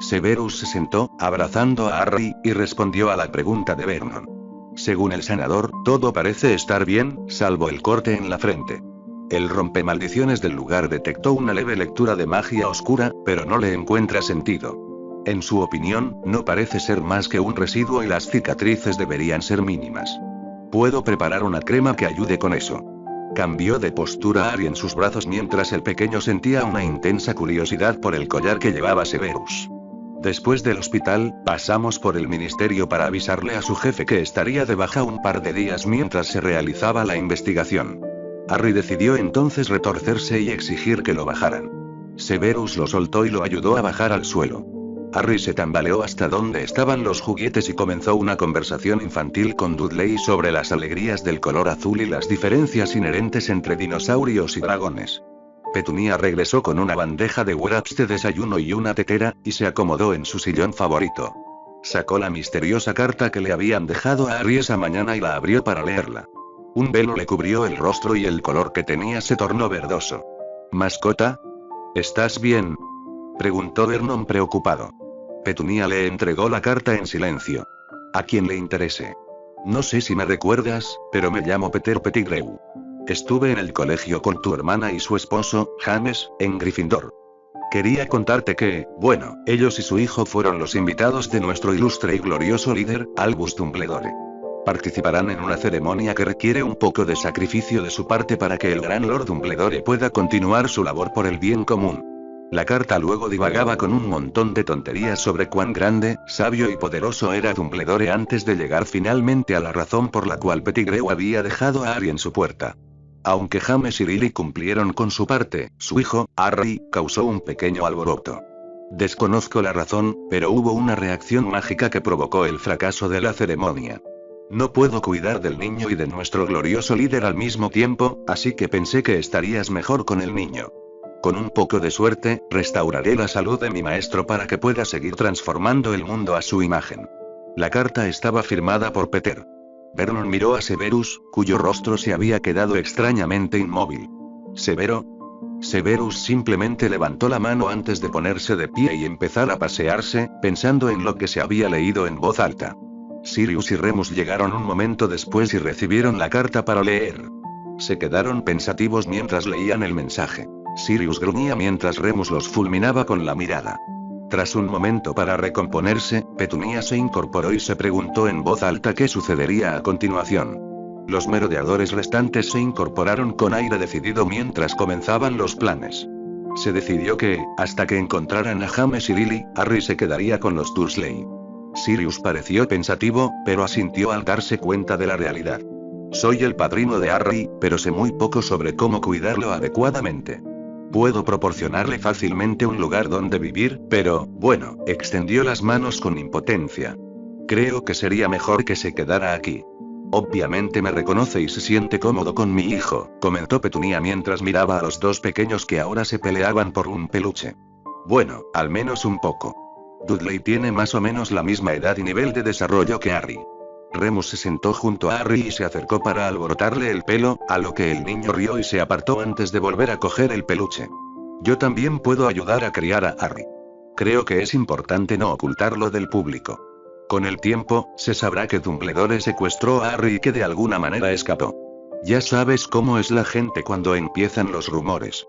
Severus se sentó, abrazando a Harry, y respondió a la pregunta de Vernon. Según el sanador, todo parece estar bien, salvo el corte en la frente. El rompemaldiciones del lugar detectó una leve lectura de magia oscura, pero no le encuentra sentido. En su opinión, no parece ser más que un residuo y las cicatrices deberían ser mínimas. Puedo preparar una crema que ayude con eso. Cambió de postura Ari en sus brazos mientras el pequeño sentía una intensa curiosidad por el collar que llevaba Severus. Después del hospital, pasamos por el ministerio para avisarle a su jefe que estaría de baja un par de días mientras se realizaba la investigación. Harry decidió entonces retorcerse y exigir que lo bajaran. Severus lo soltó y lo ayudó a bajar al suelo. Harry se tambaleó hasta donde estaban los juguetes y comenzó una conversación infantil con Dudley sobre las alegrías del color azul y las diferencias inherentes entre dinosaurios y dragones. Petunia regresó con una bandeja de wraps de desayuno y una tetera, y se acomodó en su sillón favorito. Sacó la misteriosa carta que le habían dejado a Harry esa mañana y la abrió para leerla. Un velo le cubrió el rostro y el color que tenía se tornó verdoso. «¿Mascota? ¿Estás bien?», preguntó Vernon preocupado. Petunia le entregó la carta en silencio. «A quien le interese. No sé si me recuerdas, pero me llamo Peter Pettigrew. Estuve en el colegio con tu hermana y su esposo, James, en Gryffindor. Quería contarte que, bueno, ellos y su hijo fueron los invitados de nuestro ilustre y glorioso líder, Albus Dumbledore. Participarán en una ceremonia que requiere un poco de sacrificio de su parte para que el gran Lord Dumbledore pueda continuar su labor por el bien común». La carta luego divagaba con un montón de tonterías sobre cuán grande, sabio y poderoso era Dumbledore antes de llegar finalmente a la razón por la cual Pettigrew había dejado a Harry en su puerta. Aunque James y Lily cumplieron con su parte, su hijo, Harry, causó un pequeño alboroto. Desconozco la razón, pero hubo una reacción mágica que provocó el fracaso de la ceremonia. No puedo cuidar del niño y de nuestro glorioso líder al mismo tiempo, así que pensé que estarías mejor con el niño. Con un poco de suerte, restauraré la salud de mi maestro para que pueda seguir transformando el mundo a su imagen. La carta estaba firmada por Peter. Vernon miró a Severus, cuyo rostro se había quedado extrañamente inmóvil. «¿Severo?» Severus simplemente levantó la mano antes de ponerse de pie y empezar a pasearse, pensando en lo que se había leído en voz alta. Sirius y Remus llegaron un momento después y recibieron la carta para leer. Se quedaron pensativos mientras leían el mensaje. Sirius gruñía mientras Remus los fulminaba con la mirada. Tras un momento para recomponerse, Petunia se incorporó y se preguntó en voz alta qué sucedería a continuación. Los merodeadores restantes se incorporaron con aire decidido mientras comenzaban los planes. Se decidió que, hasta que encontraran a James y Lily, Harry se quedaría con los Dursley. Sirius pareció pensativo, pero asintió al darse cuenta de la realidad. «Soy el padrino de Harry, pero sé muy poco sobre cómo cuidarlo adecuadamente. Puedo proporcionarle fácilmente un lugar donde vivir, pero, bueno», extendió las manos con impotencia. «Creo que sería mejor que se quedara aquí». Obviamente me reconoce y se siente cómodo con mi hijo, comentó Petunia mientras miraba a los dos pequeños que ahora se peleaban por un peluche. Bueno, al menos un poco. Dudley tiene más o menos la misma edad y nivel de desarrollo que Harry. Remus se sentó junto a Harry y se acercó para alborotarle el pelo, a lo que el niño rió y se apartó antes de volver a coger el peluche. Yo también puedo ayudar a criar a Harry. Creo que es importante no ocultarlo del público. Con el tiempo, se sabrá que Dumbledore secuestró a Harry y que de alguna manera escapó. Ya sabes cómo es la gente cuando empiezan los rumores.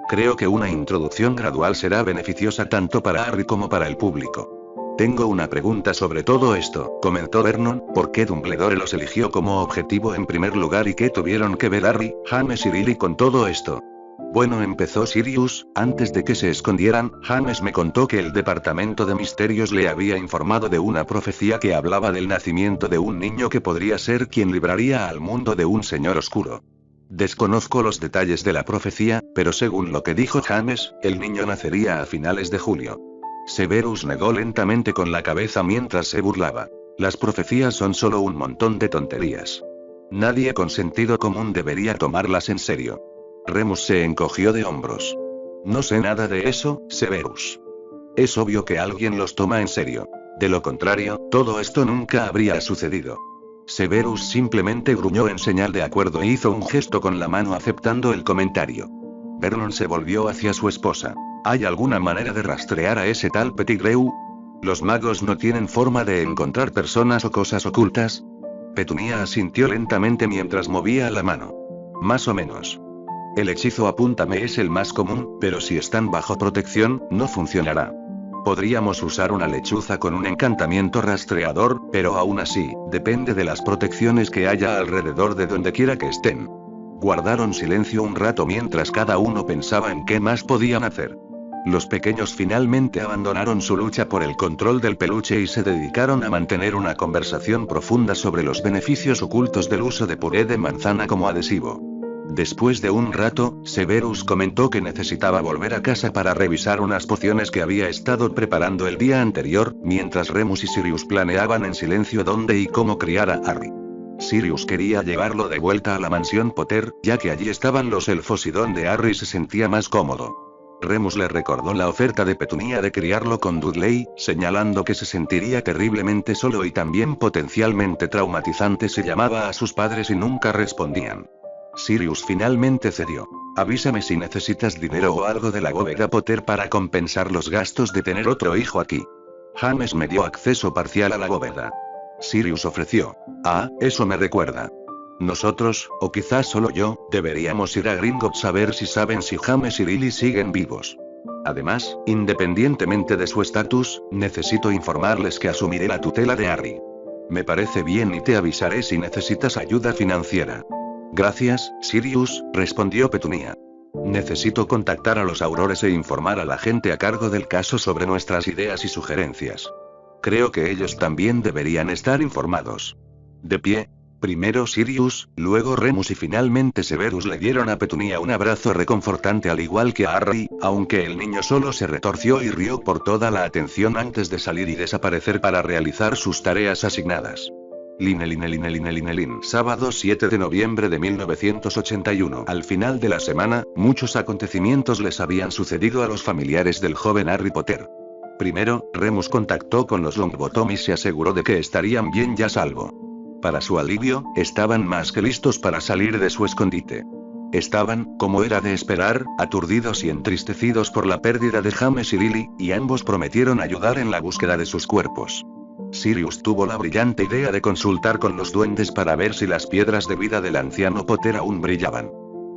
Creo que una introducción gradual será beneficiosa tanto para Harry como para el público. Tengo una pregunta sobre todo esto, comentó Vernon, ¿por qué Dumbledore los eligió como objetivo en primer lugar y qué tuvieron que ver Harry, James y Lily con todo esto? Bueno, empezó Sirius, antes de que se escondieran, James me contó que el Departamento de Misterios le había informado de una profecía que hablaba del nacimiento de un niño que podría ser quien libraría al mundo de un señor oscuro. Desconozco los detalles de la profecía, pero según lo que dijo James, el niño nacería a finales de julio. Severus negó lentamente con la cabeza mientras se burlaba. Las profecías son solo un montón de tonterías. Nadie con sentido común debería tomarlas en serio. Remus se encogió de hombros. No sé nada de eso, Severus. Es obvio que alguien los toma en serio. De lo contrario, todo esto nunca habría sucedido. Severus simplemente gruñó en señal de acuerdo e hizo un gesto con la mano aceptando el comentario. Vernon se volvió hacia su esposa. ¿Hay alguna manera de rastrear a ese tal Pettigrew? ¿Los magos no tienen forma de encontrar personas o cosas ocultas? Petunia asintió lentamente mientras movía la mano. Más o menos. El hechizo apúntame es el más común, pero si están bajo protección, no funcionará. Podríamos usar una lechuza con un encantamiento rastreador, pero aún así, depende de las protecciones que haya alrededor de donde quiera que estén. Guardaron silencio un rato mientras cada uno pensaba en qué más podían hacer. Los pequeños finalmente abandonaron su lucha por el control del peluche y se dedicaron a mantener una conversación profunda sobre los beneficios ocultos del uso de puré de manzana como adhesivo. Después de un rato, Severus comentó que necesitaba volver a casa para revisar unas pociones que había estado preparando el día anterior, mientras Remus y Sirius planeaban en silencio dónde y cómo criar a Harry. Sirius quería llevarlo de vuelta a la mansión Potter, ya que allí estaban los elfos y donde Harry se sentía más cómodo. Remus le recordó la oferta de Petunia de criarlo con Dudley, señalando que se sentiría terriblemente solo y también potencialmente traumatizante si llamaba a sus padres y nunca respondían. Sirius finalmente cedió. Avísame si necesitas dinero o algo de la bóveda Potter para compensar los gastos de tener otro hijo aquí. James me dio acceso parcial a la bóveda. Sirius ofreció. Ah, eso me recuerda. Nosotros, o quizás solo yo, deberíamos ir a Gringotts a ver si saben si James y Lily siguen vivos. Además, independientemente de su estatus, necesito informarles que asumiré la tutela de Harry. Me parece bien y te avisaré si necesitas ayuda financiera. Gracias, Sirius, respondió Petunia. Necesito contactar a los Aurores e informar a la gente a cargo del caso sobre nuestras ideas y sugerencias. Creo que ellos también deberían estar informados. De pie. Primero Sirius, luego Remus y finalmente Severus le dieron a Petunia un abrazo reconfortante al igual que a Harry, aunque el niño solo se retorció y rió por toda la atención antes de salir y desaparecer para realizar sus tareas asignadas. Sábado 7 de noviembre de 1981. Al final de la semana, muchos acontecimientos les habían sucedido a los familiares del joven Harry Potter. Primero, Remus contactó con los Longbottom y se aseguró de que estarían bien y a salvo. Para su alivio, estaban más que listos para salir de su escondite. Estaban, como era de esperar, aturdidos y entristecidos por la pérdida de James y Lily, y ambos prometieron ayudar en la búsqueda de sus cuerpos. Sirius tuvo la brillante idea de consultar con los duendes para ver si las piedras de vida del anciano Potter aún brillaban.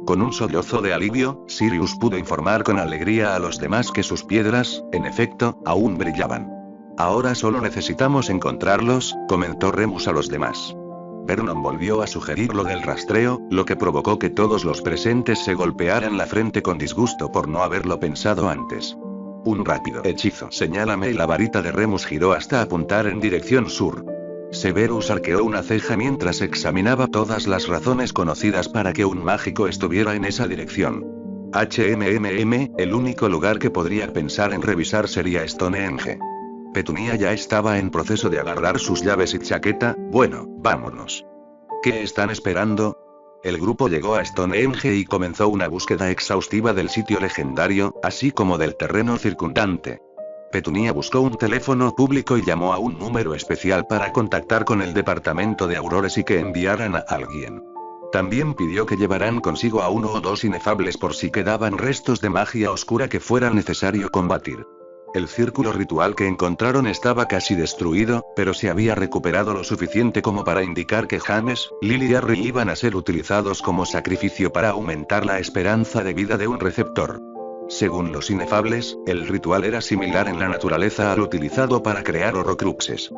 Con un sollozo de alivio, Sirius pudo informar con alegría a los demás que sus piedras, en efecto, aún brillaban. Ahora solo necesitamos encontrarlos, comentó Remus a los demás. Vernon volvió a sugerir lo del rastreo, lo que provocó que todos los presentes se golpearan la frente con disgusto por no haberlo pensado antes. Un rápido hechizo. Señálame y la varita de Remus giró hasta apuntar en dirección sur. Severus arqueó una ceja mientras examinaba todas las razones conocidas para que un mágico estuviera en esa dirección. El único lugar que podría pensar en revisar sería Stonehenge. Petunia ya estaba en proceso de agarrar sus llaves y chaqueta. Bueno, vámonos. ¿Qué están esperando? El grupo llegó a Stonehenge y comenzó una búsqueda exhaustiva del sitio legendario, así como del terreno circundante. Petunia buscó un teléfono público y llamó a un número especial para contactar con el departamento de Aurores y que enviaran a alguien. También pidió que llevaran consigo a 1 o 2 inefables por si quedaban restos de magia oscura que fuera necesario combatir. El círculo ritual que encontraron estaba casi destruido, pero se había recuperado lo suficiente como para indicar que James, Lily y Harry iban a ser utilizados como sacrificio para aumentar la esperanza de vida de un receptor. Según los inefables, el ritual era similar en la naturaleza al utilizado para crear horrocruxes.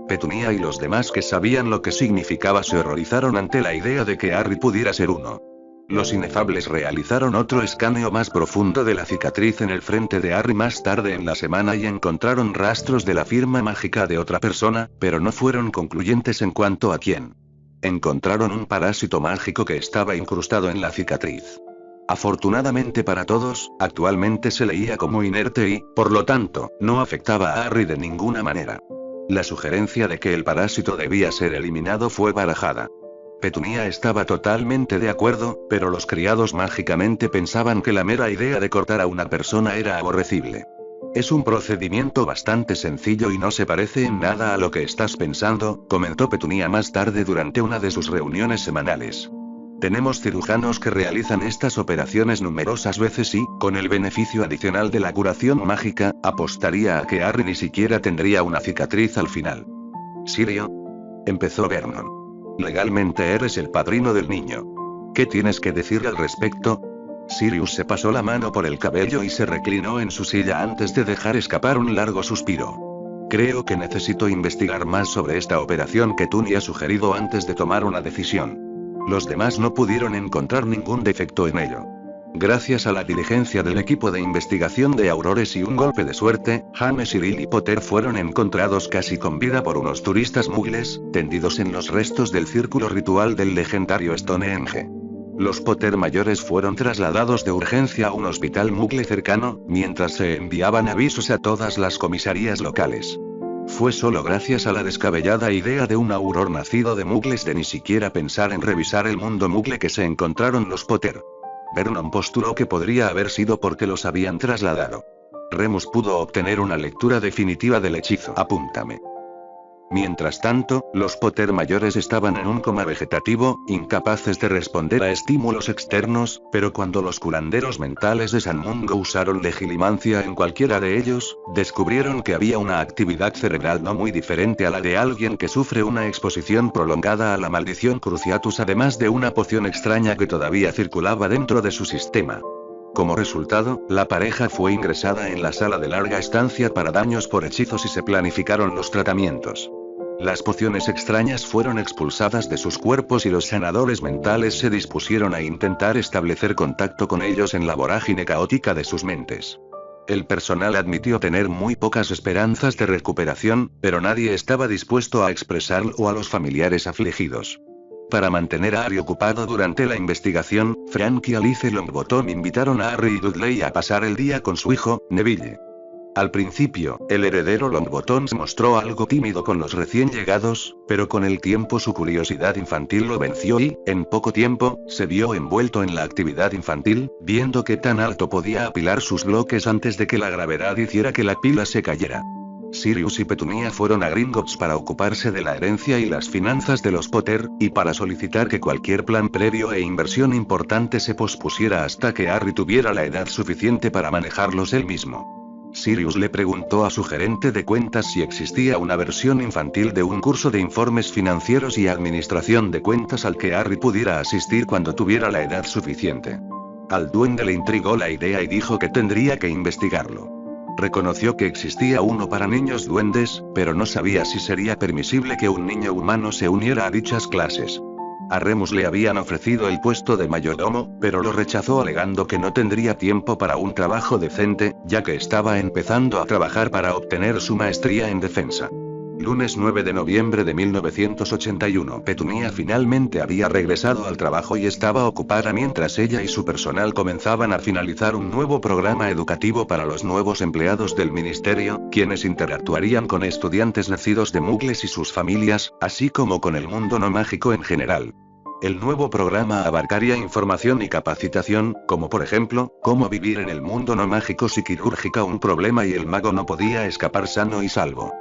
Petunia y los demás que sabían lo que significaba se horrorizaron ante la idea de que Harry pudiera ser uno. Los inefables realizaron otro escaneo más profundo de la cicatriz en el frente de Harry más tarde en la semana y encontraron rastros de la firma mágica de otra persona, pero no fueron concluyentes en cuanto a quién. Encontraron un parásito mágico que estaba incrustado en la cicatriz. Afortunadamente para todos, actualmente se leía como inerte y, por lo tanto, no afectaba a Harry de ninguna manera. La sugerencia de que el parásito debía ser eliminado fue barajada. Petunia estaba totalmente de acuerdo, pero los criados mágicamente pensaban que la mera idea de cortar a una persona era aborrecible. Es un procedimiento bastante sencillo y no se parece en nada a lo que estás pensando, comentó Petunia más tarde durante una de sus reuniones semanales. Tenemos cirujanos que realizan estas operaciones numerosas veces y, con el beneficio adicional de la curación mágica, apostaría a que Harry ni siquiera tendría una cicatriz al final. ¿Sirio? Empezó Vernon. Legalmente eres el padrino del niño. ¿Qué tienes que decir al respecto? Sirius se pasó la mano por el cabello y se reclinó en su silla antes de dejar escapar un largo suspiro. Creo que necesito investigar más sobre esta operación que Tuny ha sugerido antes de tomar una decisión. Los demás no pudieron encontrar ningún defecto en ello. Gracias a la diligencia del equipo de investigación de Aurores y un golpe de suerte, James y Lily Potter fueron encontrados casi con vida por unos turistas muggles, tendidos en los restos del círculo ritual del legendario Stonehenge. Los Potter mayores fueron trasladados de urgencia a un hospital muggle cercano, mientras se enviaban avisos a todas las comisarías locales. Fue solo gracias a la descabellada idea de un Auror nacido de muggles de ni siquiera pensar en revisar el mundo muggle que se encontraron los Potter. Vernon postuló que podría haber sido porque los habían trasladado. Remus pudo obtener una lectura definitiva del hechizo. Apúntame. Mientras tanto, los Potter mayores estaban en un coma vegetativo, incapaces de responder a estímulos externos, pero cuando los curanderos mentales de San Mungo usaron legilimancia en cualquiera de ellos, descubrieron que había una actividad cerebral no muy diferente a la de alguien que sufre una exposición prolongada a la maldición Cruciatus, además de una poción extraña que todavía circulaba dentro de su sistema. Como resultado, la pareja fue ingresada en la sala de larga estancia para daños por hechizos y se planificaron los tratamientos. Las pociones extrañas fueron expulsadas de sus cuerpos y los sanadores mentales se dispusieron a intentar establecer contacto con ellos en la vorágine caótica de sus mentes. El personal admitió tener muy pocas esperanzas de recuperación, pero nadie estaba dispuesto a expresarlo a los familiares afligidos. Para mantener a Harry ocupado durante la investigación, Frank y Alice Longbottom invitaron a Harry y Dudley a pasar el día con su hijo, Neville. Al principio, el heredero Longbottom se mostró algo tímido con los recién llegados, pero con el tiempo su curiosidad infantil lo venció y, en poco tiempo, se vio envuelto en la actividad infantil, viendo qué tan alto podía apilar sus bloques antes de que la gravedad hiciera que la pila se cayera. Sirius y Petunia fueron a Gringotts para ocuparse de la herencia y las finanzas de los Potter, y para solicitar que cualquier plan previo e inversión importante se pospusiera hasta que Harry tuviera la edad suficiente para manejarlos él mismo. Sirius le preguntó a su gerente de cuentas si existía una versión infantil de un curso de informes financieros y administración de cuentas al que Harry pudiera asistir cuando tuviera la edad suficiente. Al duende le intrigó la idea y dijo que tendría que investigarlo. Reconoció que existía uno para niños duendes, pero no sabía si sería permisible que un niño humano se uniera a dichas clases. A Remus le habían ofrecido el puesto de mayordomo, pero lo rechazó alegando que no tendría tiempo para un trabajo decente, ya que estaba empezando a trabajar para obtener su maestría en defensa. Lunes 9 de noviembre de 1981. Petunia finalmente había regresado al trabajo y estaba ocupada mientras ella y su personal comenzaban a finalizar un nuevo programa educativo para los nuevos empleados del ministerio, quienes interactuarían con estudiantes nacidos de Muggles y sus familias, así como con el mundo no mágico en general. El nuevo programa abarcaría información y capacitación, como por ejemplo, cómo vivir en el mundo no mágico si quirúrgica un problema y el mago no podía escapar sano y salvo.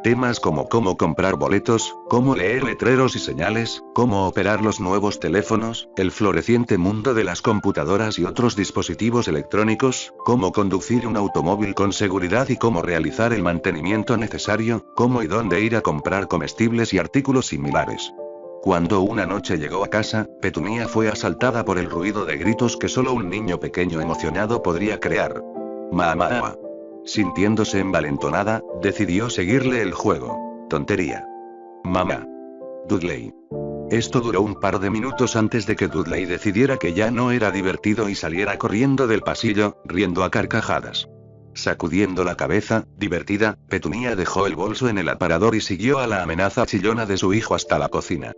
Temas como cómo comprar boletos, cómo leer letreros y señales, cómo operar los nuevos teléfonos, el floreciente mundo de las computadoras y otros dispositivos electrónicos, cómo conducir un automóvil con seguridad y cómo realizar el mantenimiento necesario, cómo y dónde ir a comprar comestibles y artículos similares. Cuando una noche llegó a casa, Petunia fue asaltada por el ruido de gritos que solo un niño pequeño emocionado podría crear. Mamá. Sintiéndose envalentonada, decidió seguirle el juego. Tontería. Mamá. Dudley. Esto duró un par de minutos antes de que Dudley decidiera que ya no era divertido y saliera corriendo del pasillo, riendo a carcajadas. Sacudiendo la cabeza, divertida, Petunia dejó el bolso en el aparador y siguió a la amenaza chillona de su hijo hasta la cocina.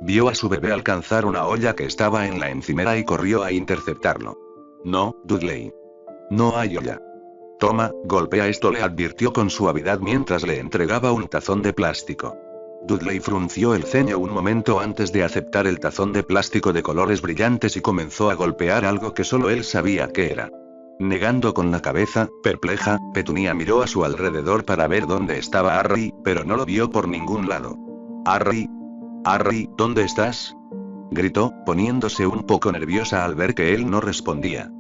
Vio a su bebé alcanzar una olla que estaba en la encimera y corrió a interceptarlo. No, Dudley. No hay olla. Toma, golpea esto, le advirtió con suavidad mientras le entregaba un tazón de plástico. Dudley frunció el ceño un momento antes de aceptar el tazón de plástico de colores brillantes y comenzó a golpear algo que solo él sabía qué era. Negando con la cabeza, perpleja, Petunia miró a su alrededor para ver dónde estaba Harry, pero no lo vio por ningún lado. Harry. Harry, ¿dónde estás? Gritó, poniéndose un poco nerviosa al ver que él no respondía.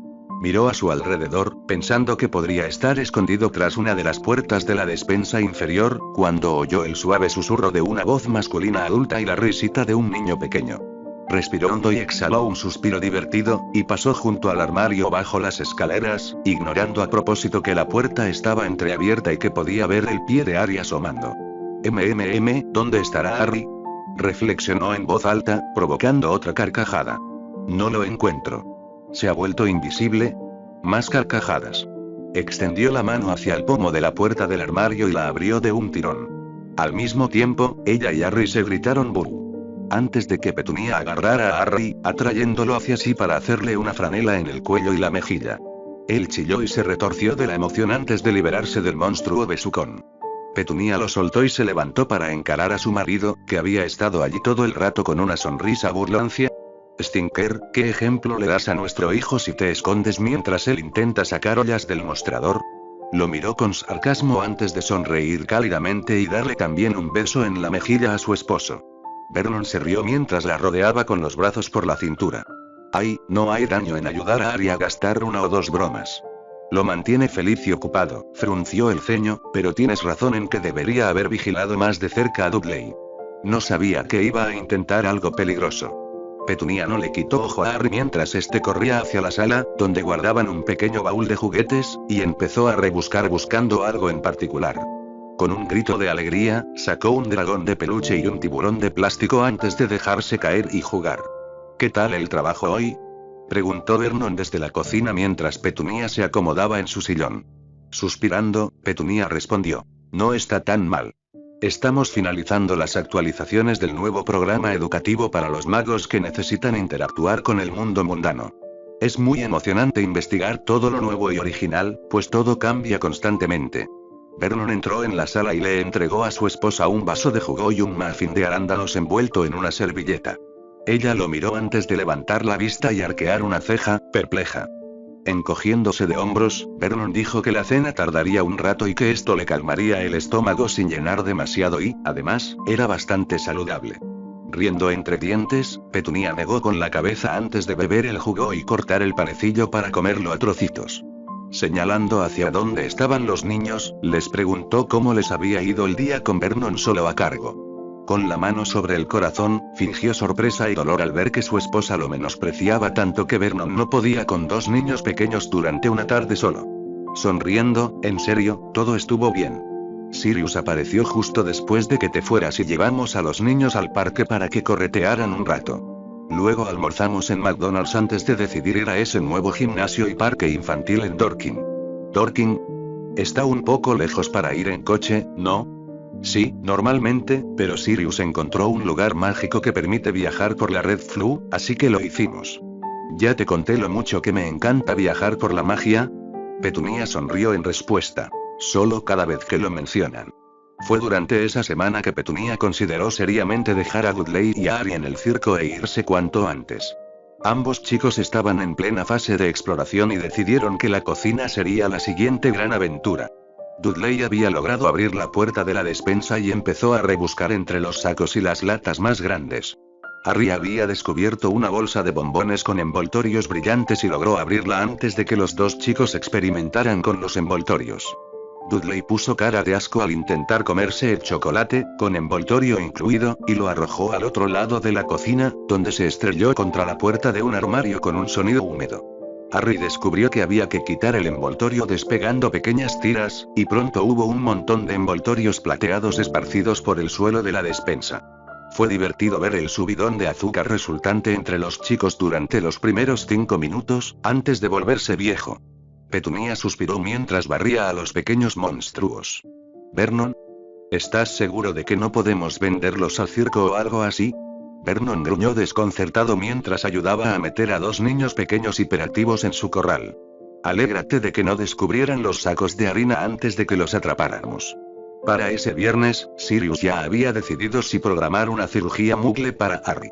Miró a su alrededor, pensando que podría estar escondido tras una de las puertas de la despensa inferior, cuando oyó el suave susurro de una voz masculina adulta y la risita de un niño pequeño. Respiró hondo y exhaló un suspiro divertido, y pasó junto al armario bajo las escaleras, ignorando a propósito que la puerta estaba entreabierta y que podía ver el pie de Harry asomando. ¿Dónde estará Harry? Reflexionó en voz alta, provocando otra carcajada. No lo encuentro. ¿Se ha vuelto invisible? Más carcajadas. Extendió la mano hacia el pomo de la puerta del armario y la abrió de un tirón. Al mismo tiempo, ella y Harry se gritaron "¡Bú!" antes de que Petunia agarrara a Harry, atrayéndolo hacia sí para hacerle una franela en el cuello y la mejilla. Él chilló y se retorció de la emoción antes de liberarse del monstruo besucón. Petunia lo soltó y se levantó para encarar a su marido, que había estado allí todo el rato con una sonrisa burloncia. Stinker, ¿qué ejemplo le das a nuestro hijo si te escondes mientras él intenta sacar ollas del mostrador? Lo miró con sarcasmo antes de sonreír cálidamente y darle también un beso en la mejilla a su esposo. Vernon se rió mientras la rodeaba con los brazos por la cintura. Ay, no hay daño en ayudar a Harry a gastar una o dos bromas. Lo mantiene feliz y ocupado, frunció el ceño, pero tienes razón en que debería haber vigilado más de cerca a Dudley. No sabía que iba a intentar algo peligroso. Petunia no le quitó ojo a Harry mientras este corría hacia la sala, donde guardaban un pequeño baúl de juguetes, y empezó a rebuscar buscando algo en particular. Con un grito de alegría, sacó un dragón de peluche y un tiburón de plástico antes de dejarse caer y jugar. ¿Qué tal el trabajo hoy?, preguntó Vernon desde la cocina mientras Petunia se acomodaba en su sillón. Suspirando, Petunia respondió. No está tan mal. Estamos finalizando las actualizaciones del nuevo programa educativo para los magos que necesitan interactuar con el mundo mundano. Es muy emocionante investigar todo lo nuevo y original, pues todo cambia constantemente. Vernon entró en la sala y le entregó a su esposa un vaso de jugo y un muffin de arándanos envuelto en una servilleta. Ella lo miró antes de levantar la vista y arquear una ceja, perpleja. Encogiéndose de hombros, Vernon dijo que la cena tardaría un rato y que esto le calmaría el estómago sin llenar demasiado y, además, era bastante saludable. Riendo entre dientes, Petunia negó con la cabeza antes de beber el jugo y cortar el panecillo para comerlo a trocitos. Señalando hacia dónde estaban los niños, les preguntó cómo les había ido el día con Vernon solo a cargo. Con la mano sobre el corazón, fingió sorpresa y dolor al ver que su esposa lo menospreciaba tanto que Vernon no podía con dos niños pequeños durante una tarde solo. Sonriendo, en serio, todo estuvo bien. Sirius apareció justo después de que te fueras y llevamos a los niños al parque para que corretearan un rato. Luego almorzamos en McDonald's antes de decidir ir a ese nuevo gimnasio y parque infantil en Dorking. ¿Dorking? Está un poco lejos para ir en coche, ¿no? Sí, normalmente, pero Sirius encontró un lugar mágico que permite viajar por la red Flu, así que lo hicimos. ¿Ya te conté lo mucho que me encanta viajar por la magia? Petunia sonrió en respuesta. Solo cada vez que lo mencionan. Fue durante esa semana que Petunia consideró seriamente dejar a Dudley y a Harry en el circo e irse cuanto antes. Ambos chicos estaban en plena fase de exploración y decidieron que la cocina sería la siguiente gran aventura. Dudley había logrado abrir la puerta de la despensa y empezó a rebuscar entre los sacos y las latas más grandes. Harry había descubierto una bolsa de bombones con envoltorios brillantes y logró abrirla antes de que los dos chicos experimentaran con los envoltorios. Dudley puso cara de asco al intentar comerse el chocolate, con envoltorio incluido, y lo arrojó al otro lado de la cocina, donde se estrelló contra la puerta de un armario con un sonido húmedo. Harry descubrió que había que quitar el envoltorio despegando pequeñas tiras, y pronto hubo un montón de envoltorios plateados esparcidos por el suelo de la despensa. Fue divertido ver el subidón de azúcar resultante entre los chicos durante los primeros 5 minutos, antes de volverse viejo. Petunia suspiró mientras barría a los pequeños monstruos. ¿Vernon? ¿Estás seguro de que no podemos venderlos al circo o algo así? Vernon gruñó desconcertado mientras ayudaba a meter a 2 niños pequeños hiperactivos en su corral. Alégrate de que no descubrieran los sacos de harina antes de que los atrapáramos. Para ese viernes, Sirius ya había decidido si programar una cirugía Muggle para Harry.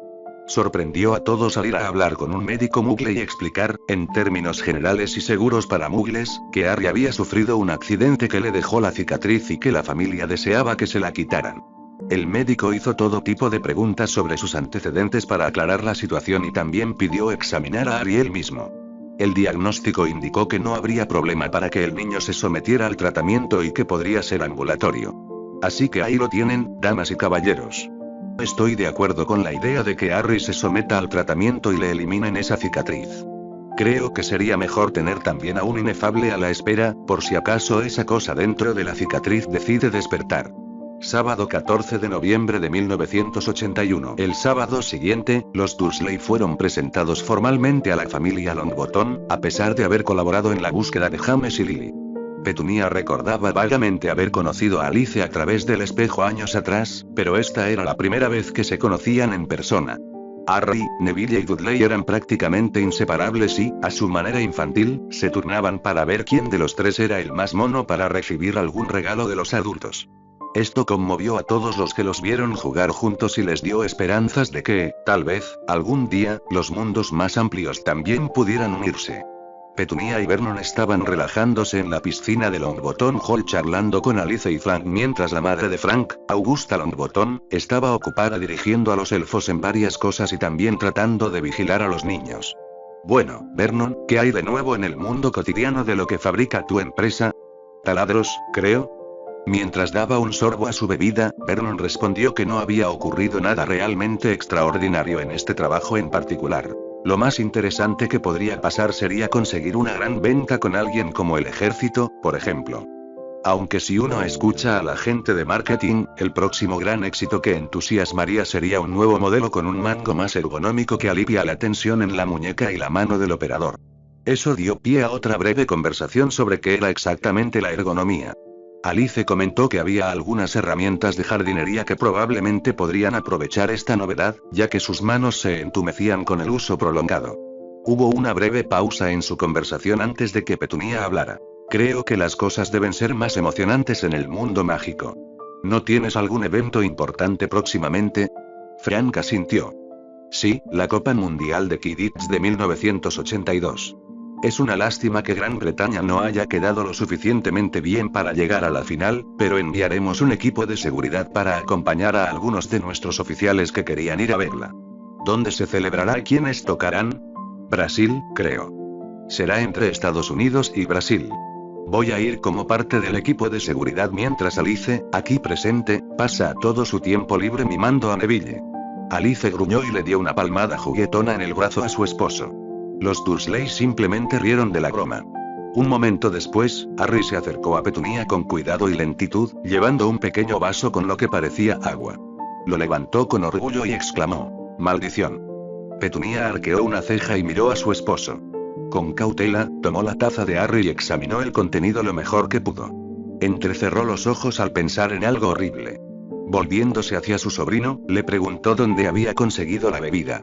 Sorprendió a todos al ir a hablar con un médico Muggle y explicar, en términos generales y seguros para Muggles, que Harry había sufrido un accidente que le dejó la cicatriz y que la familia deseaba que se la quitaran. El médico hizo todo tipo de preguntas sobre sus antecedentes para aclarar la situación y también pidió examinar a Harry él mismo. El diagnóstico indicó que no habría problema para que el niño se sometiera al tratamiento y que podría ser ambulatorio. Así que ahí lo tienen, damas y caballeros. Estoy de acuerdo con la idea de que Harry se someta al tratamiento y le eliminen esa cicatriz. Creo que sería mejor tener también a un inefable a la espera, por si acaso esa cosa dentro de la cicatriz decide despertar. Sábado 14 de noviembre de 1981. El sábado siguiente, los Dursley fueron presentados formalmente a la familia Longbottom, a pesar de haber colaborado en la búsqueda de James y Lily. Petunia recordaba vagamente haber conocido a Alice a través del espejo años atrás, pero esta era la primera vez que se conocían en persona. Harry, Neville y Dudley eran prácticamente inseparables y, a su manera infantil, se turnaban para ver quién de los tres era el más mono para recibir algún regalo de los adultos. Esto conmovió a todos los que los vieron jugar juntos y les dio esperanzas de que, tal vez, algún día, los mundos más amplios también pudieran unirse. Petunia y Vernon estaban relajándose en la piscina de Longbottom Hall charlando con Alice y Frank mientras la madre de Frank, Augusta Longbottom, estaba ocupada dirigiendo a los elfos en varias cosas y también tratando de vigilar a los niños. Bueno, Vernon, ¿qué hay de nuevo en el mundo cotidiano de lo que fabrica tu empresa? Taladros, creo. Mientras daba un sorbo a su bebida, Vernon respondió que no había ocurrido nada realmente extraordinario en este trabajo en particular. Lo más interesante que podría pasar sería conseguir una gran venta con alguien como el ejército, por ejemplo. Aunque si uno escucha a la gente de marketing, el próximo gran éxito que entusiasmaría sería un nuevo modelo con un mango más ergonómico que alivia la tensión en la muñeca y la mano del operador. Eso dio pie a otra breve conversación sobre qué era exactamente la ergonomía. Alice comentó que había algunas herramientas de jardinería que probablemente podrían aprovechar esta novedad, ya que sus manos se entumecían con el uso prolongado. Hubo una breve pausa en su conversación antes de que Petunia hablara. Creo que las cosas deben ser más emocionantes en el mundo mágico. ¿No tienes algún evento importante próximamente? Frank asintió. Sí, la Copa Mundial de Quidditch de 1982. Es una lástima que Gran Bretaña no haya quedado lo suficientemente bien para llegar a la final, pero enviaremos un equipo de seguridad para acompañar a algunos de nuestros oficiales que querían ir a verla. ¿Dónde se celebrará y quiénes tocarán? Brasil, creo. Será entre Estados Unidos y Brasil. Voy a ir como parte del equipo de seguridad mientras Alice, aquí presente, pasa todo su tiempo libre mimando a Neville. Alice gruñó y le dio una palmada juguetona en el brazo a su esposo. Los Dursley simplemente rieron de la broma. Un momento después, Harry se acercó a Petunia con cuidado y lentitud, llevando un pequeño vaso con lo que parecía agua. Lo levantó con orgullo y exclamó: ¡Maldición! Petunia arqueó una ceja y miró a su esposo. Con cautela, tomó la taza de Harry y examinó el contenido lo mejor que pudo. Entrecerró los ojos al pensar en algo horrible. Volviéndose hacia su sobrino, le preguntó dónde había conseguido la bebida.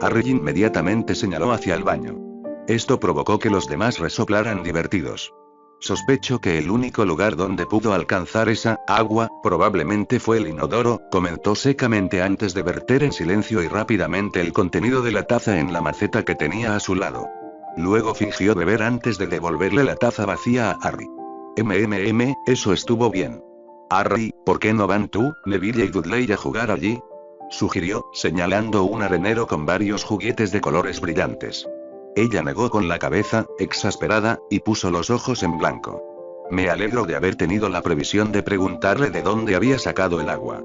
Harry inmediatamente señaló hacia el baño. Esto provocó que los demás resoplaran divertidos. Sospecho que el único lugar donde pudo alcanzar esa agua, probablemente fue el inodoro, comentó secamente antes de verter en silencio y rápidamente el contenido de la taza en la maceta que tenía a su lado. Luego fingió beber antes de devolverle la taza vacía a Harry. Eso estuvo bien. Harry, ¿por qué no van tú, Neville y Dudley a jugar allí?, sugirió, señalando un arenero con varios juguetes de colores brillantes. Ella negó con la cabeza, exasperada, y puso los ojos en blanco. Me alegro de haber tenido la previsión de preguntarle de dónde había sacado el agua.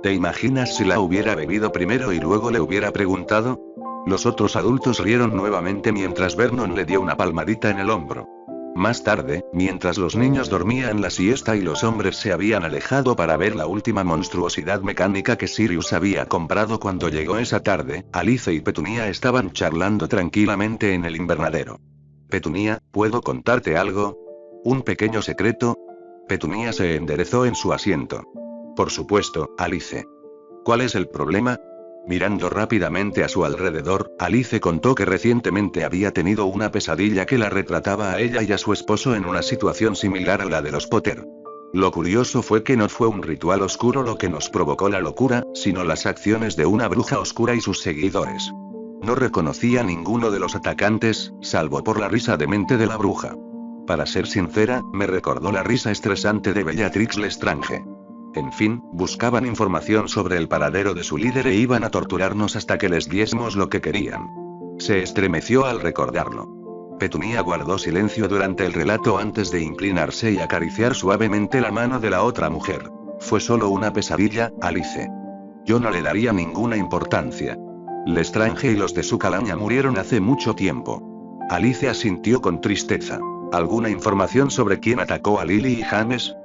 ¿Te imaginas si la hubiera bebido primero y luego le hubiera preguntado? Los otros adultos rieron nuevamente mientras Vernon le dio una palmadita en el hombro. Más tarde, mientras los niños dormían la siesta y los hombres se habían alejado para ver la última monstruosidad mecánica que Sirius había comprado cuando llegó esa tarde, Alice y Petunia estaban charlando tranquilamente en el invernadero. Petunia, ¿puedo contarte algo? ¿Un pequeño secreto? Petunia se enderezó en su asiento. Por supuesto, Alice. ¿Cuál es el problema? Mirando rápidamente a su alrededor, Alice contó que recientemente había tenido una pesadilla que la retrataba a ella y a su esposo en una situación similar a la de los Potter. Lo curioso fue que no fue un ritual oscuro lo que nos provocó la locura, sino las acciones de una bruja oscura y sus seguidores. No reconocía a ninguno de los atacantes, salvo por la risa demente de la bruja. Para ser sincera, me recordó la risa estresante de Bellatrix Lestrange. En fin, buscaban información sobre el paradero de su líder e iban a torturarnos hasta que les diésemos lo que querían. Se estremeció al recordarlo. Petunia guardó silencio durante el relato antes de inclinarse y acariciar suavemente la mano de la otra mujer. Fue solo una pesadilla, Alice. Yo no le daría ninguna importancia. Lestrange y los de su calaña murieron hace mucho tiempo. Alice asintió con tristeza. ¿Alguna información sobre quién atacó a Lily y James?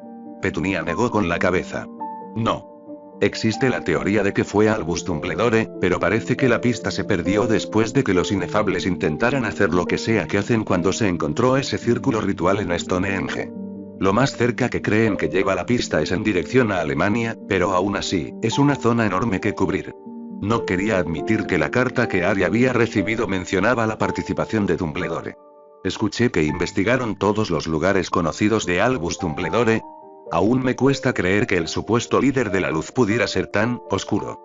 Petunia negó con la cabeza. No. Existe la teoría de que fue Albus Dumbledore, pero parece que la pista se perdió después de que los inefables intentaran hacer lo que sea que hacen cuando se encontró ese círculo ritual en Stonehenge. Lo más cerca que creen que lleva la pista es en dirección a Alemania, pero aún así, es una zona enorme que cubrir. No quería admitir que la carta que Harry había recibido mencionaba la participación de Dumbledore. Escuché que investigaron todos los lugares conocidos de Albus Dumbledore. Aún me cuesta creer que el supuesto líder de la luz pudiera ser tan oscuro.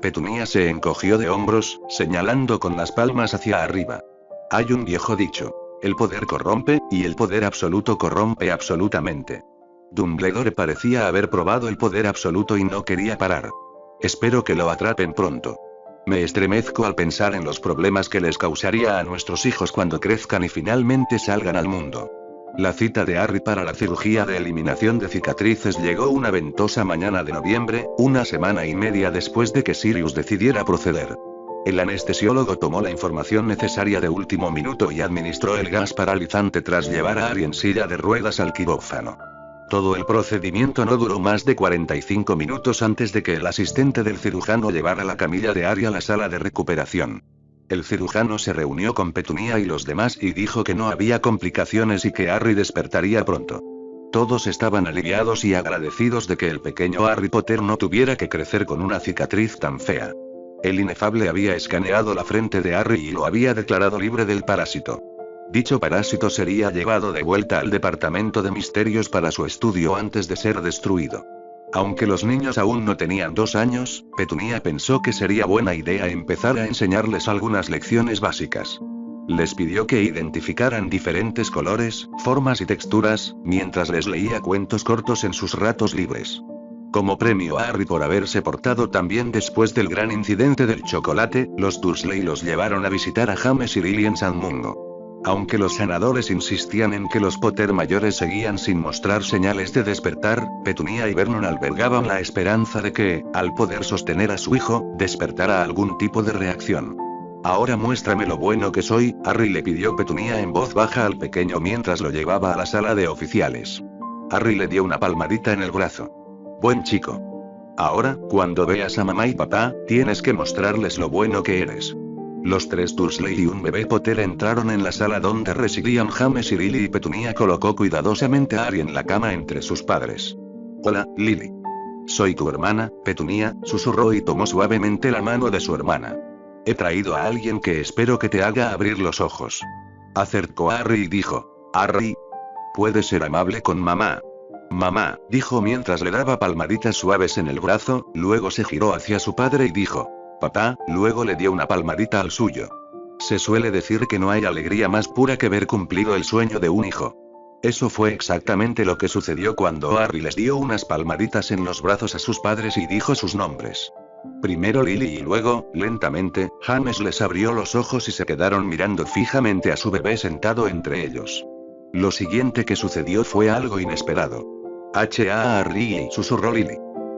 Petunia se encogió de hombros, señalando con las palmas hacia arriba. Hay un viejo dicho. El poder corrompe, y el poder absoluto corrompe absolutamente. Dumbledore parecía haber probado el poder absoluto y no quería parar. Espero que lo atrapen pronto. Me estremezco al pensar en los problemas que les causaría a nuestros hijos cuando crezcan y finalmente salgan al mundo. La cita de Harry para la cirugía de eliminación de cicatrices llegó una ventosa mañana de noviembre, una semana y media después de que Sirius decidiera proceder. El anestesiólogo tomó la información necesaria de último minuto y administró el gas paralizante tras llevar a Harry en silla de ruedas al quirófano. Todo el procedimiento no duró más de 45 minutos antes de que el asistente del cirujano llevara la camilla de Harry a la sala de recuperación. El cirujano se reunió con Petunia y los demás y dijo que no había complicaciones y que Harry despertaría pronto. Todos estaban aliviados y agradecidos de que el pequeño Harry Potter no tuviera que crecer con una cicatriz tan fea. El inefable había escaneado la frente de Harry y lo había declarado libre del parásito. Dicho parásito sería llevado de vuelta al departamento de misterios para su estudio antes de ser destruido. Aunque los niños aún no tenían 2 años, Petunia pensó que sería buena idea empezar a enseñarles algunas lecciones básicas. Les pidió que identificaran diferentes colores, formas y texturas, mientras les leía cuentos cortos en sus ratos libres. Como premio a Harry por haberse portado tan bien después del gran incidente del chocolate, los Dursley los llevaron a visitar a James y Lily en San Mungo. Aunque los sanadores insistían en que los Potter mayores seguían sin mostrar señales de despertar, Petunia y Vernon albergaban la esperanza de que, al poder sostener a su hijo, despertara algún tipo de reacción. Ahora muéstrame lo bueno que soy, Harry le pidió Petunia en voz baja al pequeño mientras lo llevaba a la sala de oficiales. Harry le dio una palmadita en el brazo. Buen chico. Ahora, cuando veas a mamá y papá, tienes que mostrarles lo bueno que eres. Los tres Dursley y un bebé Potter entraron en la sala donde residían James y Lily y Petunia colocó cuidadosamente a Harry en la cama entre sus padres. Hola, Lily. Soy tu hermana, Petunia, susurró y tomó suavemente la mano de su hermana. He traído a alguien que espero que te haga abrir los ojos. Acercó a Harry y dijo, Harry, ¿puedes ser amable con mamá? Mamá, dijo mientras le daba palmaditas suaves en el brazo, luego se giró hacia su padre y dijo, papá, luego le dio una palmadita al suyo. Se suele decir que no hay alegría más pura que ver cumplido el sueño de un hijo. Eso fue exactamente lo que sucedió cuando Harry les dio unas palmaditas en los brazos a sus padres y dijo sus nombres. Primero Lily y luego, lentamente, James les abrió los ojos y se quedaron mirando fijamente a su bebé sentado entre ellos. Lo siguiente que sucedió fue algo inesperado. Harry, susurró Lily.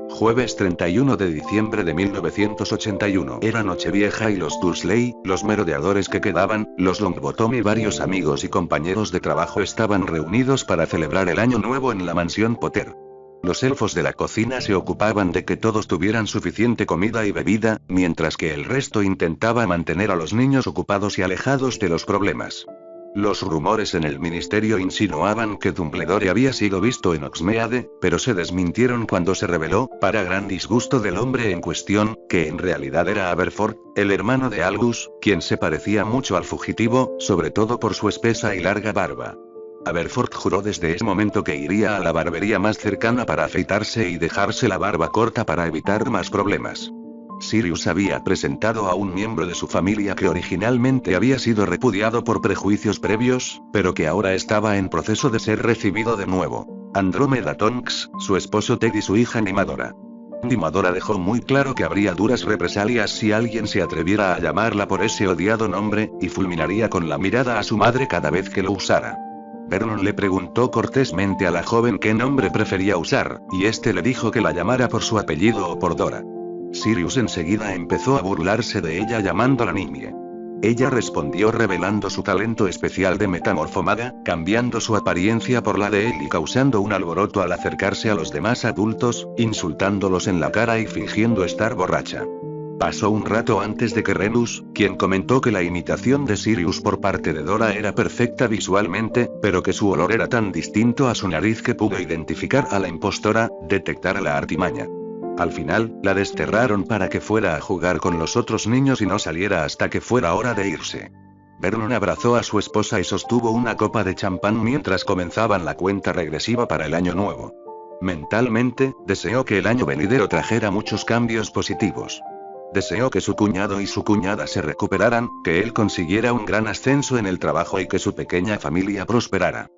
Jueves 31 de diciembre de 1981. Era Nochevieja y los Dursley, los merodeadores que quedaban, los Longbottom y varios amigos y compañeros de trabajo estaban reunidos para celebrar el año nuevo en la mansión Potter. Los elfos de la cocina se ocupaban de que todos tuvieran suficiente comida y bebida, mientras que el resto intentaba mantener a los niños ocupados y alejados de los problemas. Los rumores en el ministerio insinuaban que Dumbledore había sido visto en Hogsmeade, pero se desmintieron cuando se reveló, para gran disgusto del hombre en cuestión, que en realidad era Aberforth, el hermano de Albus, quien se parecía mucho al fugitivo, sobre todo por su espesa y larga barba. Aberforth juró desde ese momento que iría a la barbería más cercana para afeitarse y dejarse la barba corta para evitar más problemas. Sirius había presentado a un miembro de su familia que originalmente había sido repudiado por prejuicios previos, pero que ahora estaba en proceso de ser recibido de nuevo. Andrómeda Tonks, su esposo Ted y su hija Nimadora. Nimadora dejó muy claro que habría duras represalias si alguien se atreviera a llamarla por ese odiado nombre, y fulminaría con la mirada a su madre cada vez que lo usara. Vernon le preguntó cortésmente a la joven qué nombre prefería usar, y este le dijo que la llamara por su apellido o por Dora. Sirius enseguida empezó a burlarse de ella llamándola Nimie. Ella respondió revelando su talento especial de metamorfomaga, cambiando su apariencia por la de él y causando un alboroto al acercarse a los demás adultos, insultándolos en la cara y fingiendo estar borracha. Pasó un rato antes de que Remus, quien comentó que la imitación de Sirius por parte de Dora era perfecta visualmente, pero que su olor era tan distinto a su nariz que pudo identificar a la impostora, detectara la artimaña. Al final, la desterraron para que fuera a jugar con los otros niños y no saliera hasta que fuera hora de irse. Vernon abrazó a su esposa y sostuvo una copa de champán mientras comenzaban la cuenta regresiva para el año nuevo. Mentalmente, deseó que el año venidero trajera muchos cambios positivos. Deseó que su cuñado y su cuñada se recuperaran, que él consiguiera un gran ascenso en el trabajo y que su pequeña familia prosperara.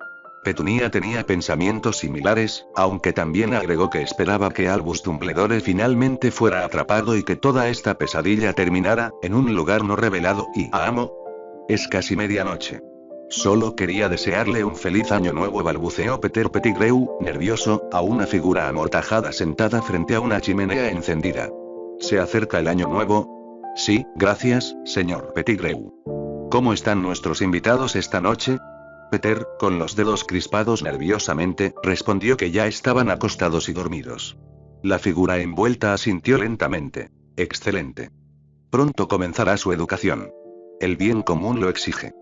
Petunia tenía pensamientos similares, aunque también agregó que esperaba que Albus Dumbledore finalmente fuera atrapado y que toda esta pesadilla terminara, en un lugar no revelado, y amo. Es casi medianoche. Solo quería desearle un feliz año nuevo, balbuceó Peter Pettigrew, nervioso, a una figura amortajada sentada frente a una chimenea encendida. ¿Se acerca el año nuevo? Sí, gracias, señor Pettigrew. ¿Cómo están nuestros invitados esta noche? Peter, con los dedos crispados nerviosamente, respondió que ya estaban acostados y dormidos. La figura envuelta asintió lentamente. Excelente. Pronto comenzará su educación. El bien común lo exige.